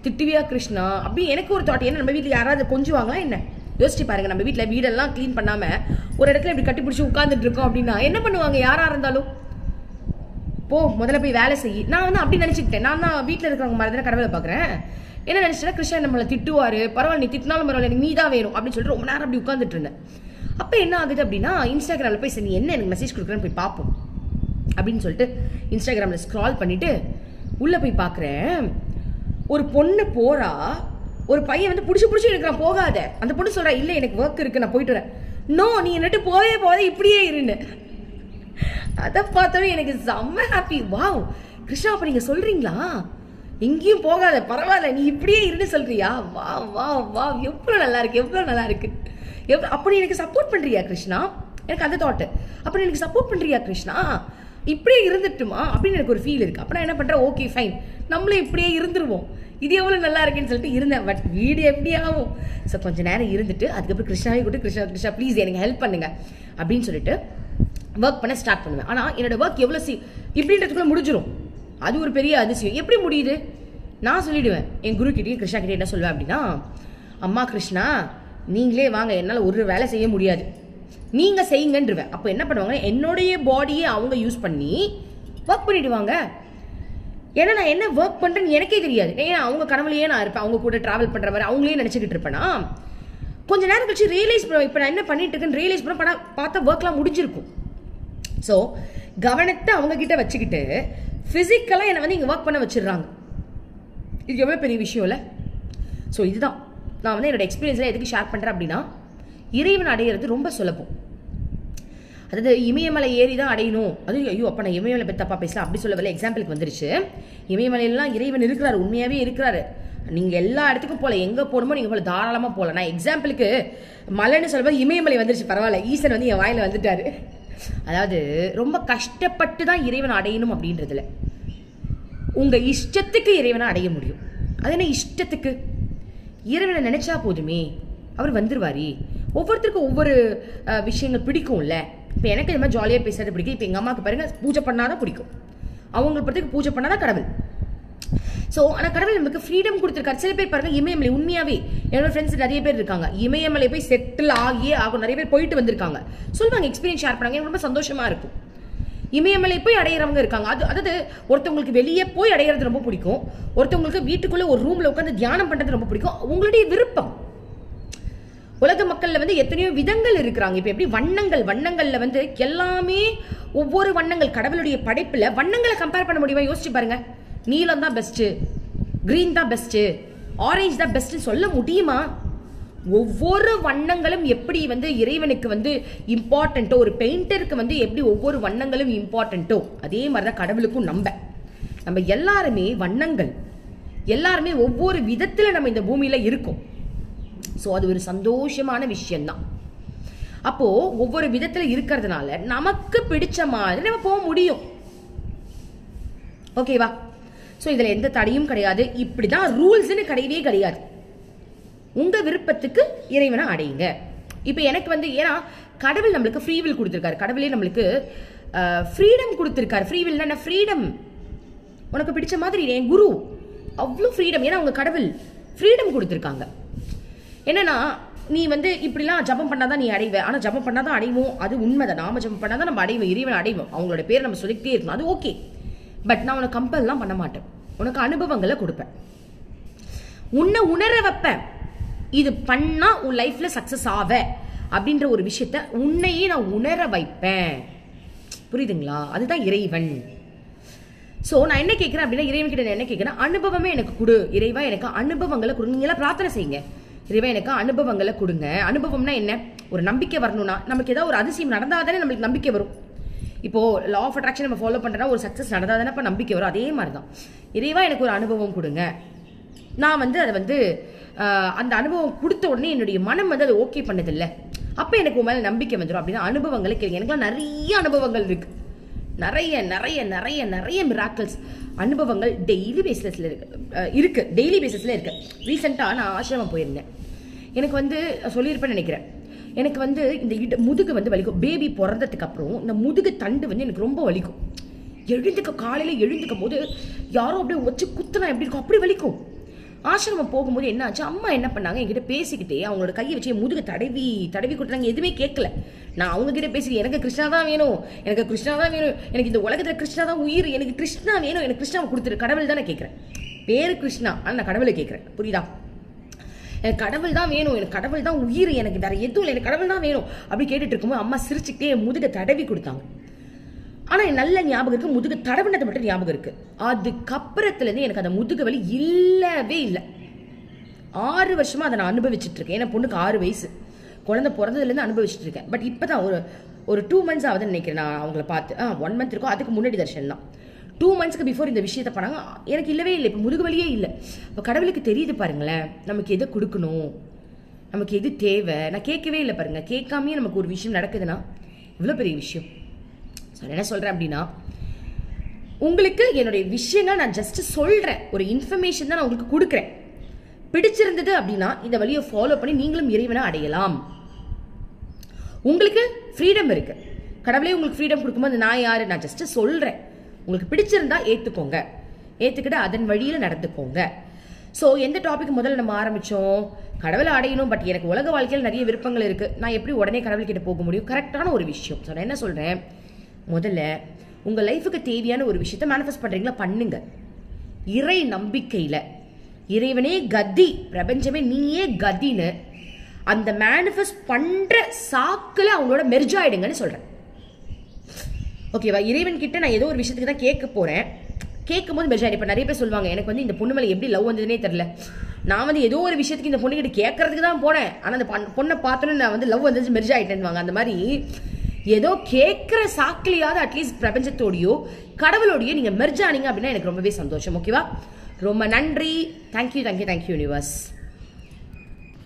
திட்டுவியா கிருஷ்ணா அப்படி எனக்கு ஒரு தாட். ஏன்னா நம்ம வீட்டில் யாராவது கொஞ்சுவாங்களா என்ன, யோசிச்சு பாருங்க, நம்ம வீட்டில் வீடெல்லாம் க்ளீன் பண்ணாமல் ஒரு இடத்துல இப்படி கட்டி பிடிச்சி உட்காந்துட்டு இருக்கோம் அப்படின்னா என்ன பண்ணுவாங்க யாராக இருந்தாலும், போ முதல்ல போய் வேலை செய்யி. நான் வந்து அப்படி நினச்சிக்கிட்டேன், நான் தான் வீட்டில் இருக்கிறவங்க மாதிரி தானே கடவுளை பார்க்குறேன். என்ன நினச்சிட்டா, கிருஷ்ணன் நம்மளை திட்டுவார், பரவாயில்ல நீ திட்டினாலும் பரவாயில்ல எனக்கு நீ தான் வேணும் அப்படின்னு சொல்லிட்டு ரொம்ப நேரம் அப்படி உட்காந்துட்டு இருந்தேன். அப்போ என்ன ஆகுது அப்படின்னா, இன்ஸ்டாகிராமில் போய் சரி என்ன எனக்கு மெசேஜ் கொடுக்குறேன்னு போய் பார்ப்போம் அப்படின்னு சொல்லிட்டு இன்ஸ்டாகிராமில் ஸ்க்ரால் பண்ணிவிட்டு உள்ளே போய் பார்க்குறேன், ஒரு பொண்ணு போகிறா, ஒரு பையன் வந்து பிடிச்சி எடுக்கிறான், போகாத. அந்த பொண்ணு சொல்கிறா, இல்லை எனக்கு ஒர்க் இருக்குது நான் போயிட்டு வரேன். நோ நீ என்னட்டு போதே இப்படியே இருன்னு. அதை பார்த்தோன்னே எனக்கு செம்ம ஹாப்பி. வாவ் கிருஷ்ணா, அப்போ நீங்கள் சொல்கிறீங்களா, எங்கேயும் போகாத பரவாயில்ல நீ இப்படியே இருந்து சொல்றியா, வா வா வா எவ்வளோ நல்லா இருக்கு, எவ்வளோ நல்லா இருக்கு, அப்படி எனக்கு சப்போர்ட் பண்ணுறியா கிருஷ்ணா, எனக்கு அந்த தாட்டு, அப்படி எனக்கு சப்போர்ட் பண்ணுறியா கிருஷ்ணா, இப்படியே இருந்துட்டுமா அப்படின்னு எனக்கு ஒரு ஃபீல் இருக்குது. அப்போ நான் என்ன பண்ணுறேன், ஓகே ஃபைன் நம்மளும் இப்படியே இருந்துருவோம், இது எவ்வளோ நல்லா இருக்குன்னு சொல்லிட்டு இருந்தேன். பட் வீடு எப்படி ஆகும், ஸோ கொஞ்சம் நேரம் இருந்துட்டு அதுக்கப்புறம் கிருஷ்ணாவே கூட கிருஷ்ணா ப்ளீஸ் எனக்கு ஹெல்ப் பண்ணுங்க அப்படின்னு சொல்லிட்டு ஒர்க் பண்ண ஸ்டார்ட் பண்ணுவேன். ஆனால் என்னோட ஒர்க் எவ்வளோ இப்படின்றதுக்குள்ளே முடிஞ்சிடும், அது ஒரு பெரிய அதிசயம். எப்படி முடியுது, நான் சொல்லிடுவேன் என் குரு கிட்டேயும் கிருஷ்ணா கிட்டே என்ன சொல்லுவேன் அப்படின்னா, அம்மா கிருஷ்ணா நீங்களே வாங்க, என்னால் ஒரு வேலை செய்ய முடியாது, நீங்கள் செய்யுங்கன்றுவேன். அப்போ என்ன பண்ணுவாங்க, என்னுடைய பாடியை அவங்க யூஸ் பண்ணி ஒர்க் பண்ணிடுவாங்க. ஏன்னா நான் என்ன ஒர்க் பண்ணுறேன்னு எனக்கே தெரியாது, ஏன்னா அவங்க கனவுலையே நான் இருப்பேன், அவங்க கூட ட்ராவல் பண்ணுற மாதிரி அவங்களே நினச்சிக்கிட்டு இருப்பேனா. கொஞ்ச நேரம் கழிச்சு ரியலைஸ் பண்ணுவேன், இப்போ நான் என்ன பண்ணிட்டு இருக்கேன்னு ரியலைஸ் பண்ண பார்த்தா ஒர்க்லாம் முடிஞ்சிருக்கும். ஸோ கவனத்தை அவங்க கிட்ட வச்சுக்கிட்டு ஃபிசிக்கலாக என்னை வந்து இங்கே ஒர்க் பண்ண வச்சிடுறாங்க. இது எவ்வளோ பெரிய விஷயம் இல்லை. ஸோ இதுதான் நான் வந்து என்னோட எக்ஸ்பீரியன்ஸில் எதுக்கு ஷேர் பண்ணுறேன் அப்படின்னா, இறைவன் அடையிறது ரொம்ப சுலபம். அதாவது இமயமலை ஏறி தான் அடையணும், அது ஐயோ அப்போ நான் இமயமலை பற்றி தப்பாக பேசலாம் அப்படி சொல்ல வரல, எக்ஸாம்பிளுக்கு வந்துருச்சு. இமயமலையெல்லாம் இறைவன் இருக்கிறாரு, உண்மையாகவே இருக்கிறாரு. நீங்கள் எல்லா இடத்துக்கும் போகல, எங்கே போகணுமோ நீங்கள் போல தாராளமாக போகலாம். நான் எக்ஸாம்பிளுக்கு மலைன்னு சொல்லும்போது இமயமலை வந்துருச்சு, பரவாயில்ல, ஈசன் வந்து என் வாயில் வந்துட்டாரு. அதாவது ரொம்ப கஷ்டப்பட்டு தான் இறைவனை அடையணும் அப்படின்றதுல உங்கள் இஷ்டத்துக்கு இறைவனை அடைய முடியும். அது என்ன இஷ்டத்துக்கு? இறைவனை நினைச்சா போதுமே, அவர் வந்துருவாரி. ஒவ்வொருத்தருக்கும் ஒவ்வொரு விஷயங்கள் பிடிக்கும்ல. இப்போ எனக்கு இந்த மாதிரி ஜாலியாக பேசுறது பிடிக்கும். இப்போ எங்கள் அம்மாவுக்கு பாருங்க பூஜை பண்ணாதான் பிடிக்கும், அவங்களை பொறுத்தவரைக்கும் பூஜை பண்ணாதான் கடவுள். ஸோ ஆனால் கடவுள் நமக்கு ஃப்ரீடம் கொடுத்துருக்காரு. சில பேர் பாருங்க இமயமலை, உண்மையாவே என்னோட ஃப்ரெண்ட்ஸ் நிறைய பேர் இருக்காங்க, இமயமலை போய் செட்டில் ஆகியே ஆகும், நிறைய பேர் போயிட்டு வந்திருக்காங்க, சொல்லுவாங்க, எக்ஸ்பீரியன்ஸ் ஷேர் பண்ணாங்க, எனக்கு ரொம்ப சந்தோஷமா இருக்கும். இமயமலை போய் அடையிறவங்க இருக்காங்க. அதாவது ஒருத்தவங்களுக்கு வெளியே போய் அடையிறது ரொம்ப பிடிக்கும், ஒருத்தவங்களுக்கு வீட்டுக்குள்ள ஒரு ரூம்ல உட்காந்து தியானம் பண்றது ரொம்ப பிடிக்கும். உங்களுடைய விருப்பம். உலக மக்கள்ல வந்து எத்தனையோ விதங்கள் இருக்கிறாங்க. இப்ப எப்படி வண்ணங்கள்ல வந்து எல்லாமே ஒவ்வொரு வண்ணங்கள், கடவுளுடைய படைப்புல வண்ணங்களை கம்பேர் பண்ண முடியுமா? யோசிச்சு பாருங்க. நீலம் தான் பெஸ்ட், கிரீன் தான் பெஸ்ட், ஆரஞ்சு தான் பெஸ்ட் சொல்ல முடியுமா? ஒவ்வொரு வண்ணங்களும் எப்படி வந்து இறைவனுக்கு வந்து இம்பார்ட்டன்ட்டோ, ஒரு பெயிண்டருக்கு வந்து எப்படி ஒவ்வொரு வண்ணங்களும் இம்பார்ட்டன்ட்டோ, அதே மாதிரிதான் கடவுளுக்கும். நம்ம எல்லாருமே வண்ணங்கள், எல்லாருமே ஒவ்வொரு விதத்துல நம்ம இந்த பூமியில இருக்கோம். ஸோ அது ஒரு சந்தோஷமான விஷயம்தான். அப்போ ஒவ்வொரு விதத்துல இருக்கிறதுனால நமக்கு பிடிச்ச மாதிரி நம்ம போக முடியும். ஓகேவா? ஸோ இதுல எந்த தடையும் கிடையாது, இப்படிதான் ரூல்ஸ்ன்னு கிடையவே கிடையாது. உங்க விருப்பத்துக்கு இறைவனை அடையுங்க. இப்போ எனக்கு வந்து ஏன்னா கடவுள் நம்மளுக்கு ஃப்ரீவில் கொடுத்துருக்காரு, கடவுளே நம்மளுக்கு ஃப்ரீடம் கொடுத்துருக்காரு. ஃப்ரீவில்னா ஃப்ரீடம், உனக்கு பிடிச்ச மாதிரி என் குரு அவ்வளோ ஃப்ரீடம். ஏன்னா உங்க கடவுள் ஃப்ரீடம் கொடுத்துருக்காங்க. என்னன்னா நீ வந்து இப்படிலாம் ஜபம் பண்ணாதான் நீ அடைவ, ஆனா ஜபம் பண்ணாதான் அடைவோம், அது உண்மைதான். நாம ஜபம் பண்ணாதான் நம்ம அடைவோம், இறைவன் அடைவோம். அவங்களோட பேர் நம்ம சொல்லிக்கிட்டே இருக்கணும், அது ஓகே. பட் நான் உனக்கு கம்பல்லாம் பண்ண மாட்டேன், உனக்கு அனுபவங்களை கொடுப்பேன், உன்னை உணர வைப்பேன். இது பண்ணா உன் லைஃப்ல சக்சஸ் ஆவ அப்படின்ற ஒரு விஷயத்த உன்னையே நான் உணர வைப்பேன். புரியுதுங்களா? அதுதான் இறைவன். ஸோ நான் என்ன கேட்கிறேன் அப்படின்னா, இறைவன் கிட்ட என்ன கேட்கிறேன், அனுபவமே எனக்கு கொடு இறைவா, எனக்கு அனுபவங்களை கொடு. நீங்க எல்லாம் பிரார்த்தனை செய்யுங்க, இறைவா எனக்கு அனுபவங்களை கொடுங்க. அனுபவம்னா என்ன? ஒரு நம்பிக்கை வரணும்னா, நமக்கு ஏதாவது ஒரு அதிசயம் நடந்தாதானே நம்மளுக்கு நம்பிக்கை வரும். இப்போ லா ஆஃப் அட்ராக்ஷன் நம்ம ஃபாலோ பண்றோம்னா ஒரு சக்சஸ் நடந்தாதானே அப்ப நம்பிக்கை வரும். அதே மாதிரி தான் இறைவா எனக்கு ஒரு அனுபவம் கொடுங்க. நான் வந்து அதை வந்து அந்த அனுபவம் கொடுத்த உடனே என்னுடைய மனம் வந்து அதை ஓகே பண்ணதில்லை, அப்ப எனக்கு உன் மேல நம்பிக்கை வந்துடும். அப்படின்னா அனுபவங்களை கேளுங்க. எனக்குலாம் நிறைய அனுபவங்கள் இருக்கு, நிறைய நிறைய நிறைய நிறைய மிராக்கிள்ஸ் அனுபவங்கள் டெய்லி பேசிஸ்ல இருக்கு, டெய்லி பேசிஸ்ல இருக்கு. ரீசெண்டா நான் ஆசிரமம் போயிருந்தேன். எனக்கு வந்து சொல்லியிருப்பேன்னு நினைக்கிறேன், எனக்கு வந்து இந்த முதுகு வந்து வலிக்கும். பேபி பிறந்ததுக்கு அப்புறம் இந்த முதுகு தண்டு வந்து எனக்கு ரொம்ப வலிக்கும். காலையில எழுந்துக்கும் போது யாரோ அப்படியே வச்சு குத்துனா எப்படி இருக்கும், அப்படி வலிக்கும். ஆசிரமம் போகும்போது என்ன ஆச்சு, அம்மா என்ன பண்ணாங்க, என்கிட்ட பேசிக்கிட்டே அவங்களோட கையை வச்சு முதுகு தடவி தடவி கொடுத்தாங்க. எதுவுமே கேட்கல. நான் அவங்க கிட்ட பேசிக்கிட்டு எனக்கு கிருஷ்ணா தான் வேணும், எனக்கு கிருஷ்ணா தான் வேணும், எனக்கு இந்த உலகத்துல கிருஷ்ணா தான் உயிர், எனக்கு கிருஷ்ணா வேணும், எனக்கு கிருஷ்ணாவை கொடுத்துரு. கடவுள் தான் நான் கேட்கிறேன், பேரு கிருஷ்ணா, ஆனால் நான் கடவுளை கேட்கிறேன். புரியுதா? எனக்கு கடவுள் தான் வேணும், எனக்கு கடவுள் தான் உயிர், எனக்கு வேற எதுவும் இல்லை, எனக்கு கடவுள் தான் வேணும் அப்படி கேட்டுட்டு இருக்கும்போது அம்மா சிரிச்சுக்கிட்டே முதுகை தடவி கொடுத்தாங்க. ஆனா நல்ல ஞாபகம் இருக்கு, முதுகு தடவினது மட்டும் ஞாபகம் இருக்கு. அதுக்கப்புறத்துல இருந்து எனக்கு அந்த முதுகு வலி இல்லவே இல்லை. 6 வருஷமா அதை நான் அனுபவிச்சுட்டு இருக்கேன். என் பொண்ணுக்கு 6 வயசு, குழந்தை பிறந்ததுல இருந்து அனுபவிச்சுட்டு இருக்கேன். பட் இப்பதான் ஒரு 2 மந்த்ஸ் ஆகுதுன்னு நினைக்கிறேன் நான் அவங்கள பார்த்து. 1 மந்த் இருக்கும், அதுக்கு முன்னாடி தர்ஷன் தான். 2 மந்த்ஸ்க்கு பிஃபோர் இந்த விஷயத்த பண்ணாங்க, எனக்கு இல்லவே இல்லை. இப்போ முதுகு வலியே இல்லை. இப்போ கடவுளுக்கு தெரியுது பாருங்களேன், நமக்கு எதை கொடுக்கணும், நமக்கு எது தேவை. நான் கேட்கவே இல்லை பாருங்க, கேட்காமே நமக்கு ஒரு விஷயம் நடக்குதுன்னா இவ்வளோ பெரிய விஷயம். என்ன சொல்றேன் அப்படின்னா, உங்களுக்கு என்னுடைய விஷயங்கள் நான் ஜஸ்ட் சொல்றேன், ஒரு இன்ஃபர்மேஷன் தான் நான் உங்களுக்கு கொடுக்குறேன். பிடிச்சிருந்தது அப்படின்னா இந்த வழியை ஃபாலோ பண்ணி நீங்களும் இறைவனை அடையலாம். உங்களுக்கு ஃப்ரீடம் இருக்கு, கடவுளே உங்களுக்கு ஃப்ரீடம் கொடுக்கும்போது நான் யாரு, நான் ஜஸ்ட் சொல்றேன். உங்களுக்கு பிடிச்சிருந்தா ஏத்துக்கோங்க, ஏத்துக்கிட்டு அதன் வழியில நடந்துக்கோங்க. ஸோ எந்த டாபிக் முதல்ல நம்ம ஆரம்பிச்சோம், கடவுளை அடையணும். பட் எனக்கு உலக வாழ்க்கையில் நிறைய விருப்பங்கள் இருக்கு, நான் எப்படி உடனே கடவுள்கிட்ட போக முடியும்? கரெக்டான ஒரு விஷயம். ஸோ நான் என்ன சொல்றேன், முதல்ல உங்க லைஃபுக்கு தேவையான ஒரு விஷயத்தை மேனிஃபெஸ்ட் பண்றீங்களா, பண்ணுங்க. இறை நம்பிக்கையில இறைவனே கதி, பிரபஞ்சமே நீயே கதின்னு அந்த மேனிஃபெஸ்ட் பண்ற சாக்குல அவங்களோட மெர்ஜ் ஆயிடுங்கன்னு சொல்றேன். ஓகேவா? இறைவன் கிட்ட நான் ஏதோ ஒரு விஷயத்துக்கு தான் கேட்க போறேன், கேட்கும் போது மெர்ஜ் ஆயிடு. இப்ப நிறைய பேர் சொல்லுவாங்க, எனக்கு வந்து இந்த பொண்ணு மேல எப்படி லவ் வந்ததுன்னே தெரியல, நான் வந்து ஏதோ ஒரு விஷயத்துக்கு இந்த பொண்ணுகிட்ட கேட்கறதுக்கு தான் போனேன், ஆனால் அந்த பொண்ணை பார்த்தோன்னே நான் வந்து லவ் வந்துச்சு மெர்ஜ் ஆகிட்டேன்னு அந்த மாதிரி ஏதோ கேட்குற சாக்கிலையாவது அட்லீஸ்ட் பிரபஞ்சத்தோடையோ கடவுளோடையோ நீங்கள் மெர்ஜ் ஆனீங்க அப்படின்னா எனக்கு ரொம்பவே சந்தோஷம். ஓகேவா? ரொம்ப நன்றி. Thank you universe.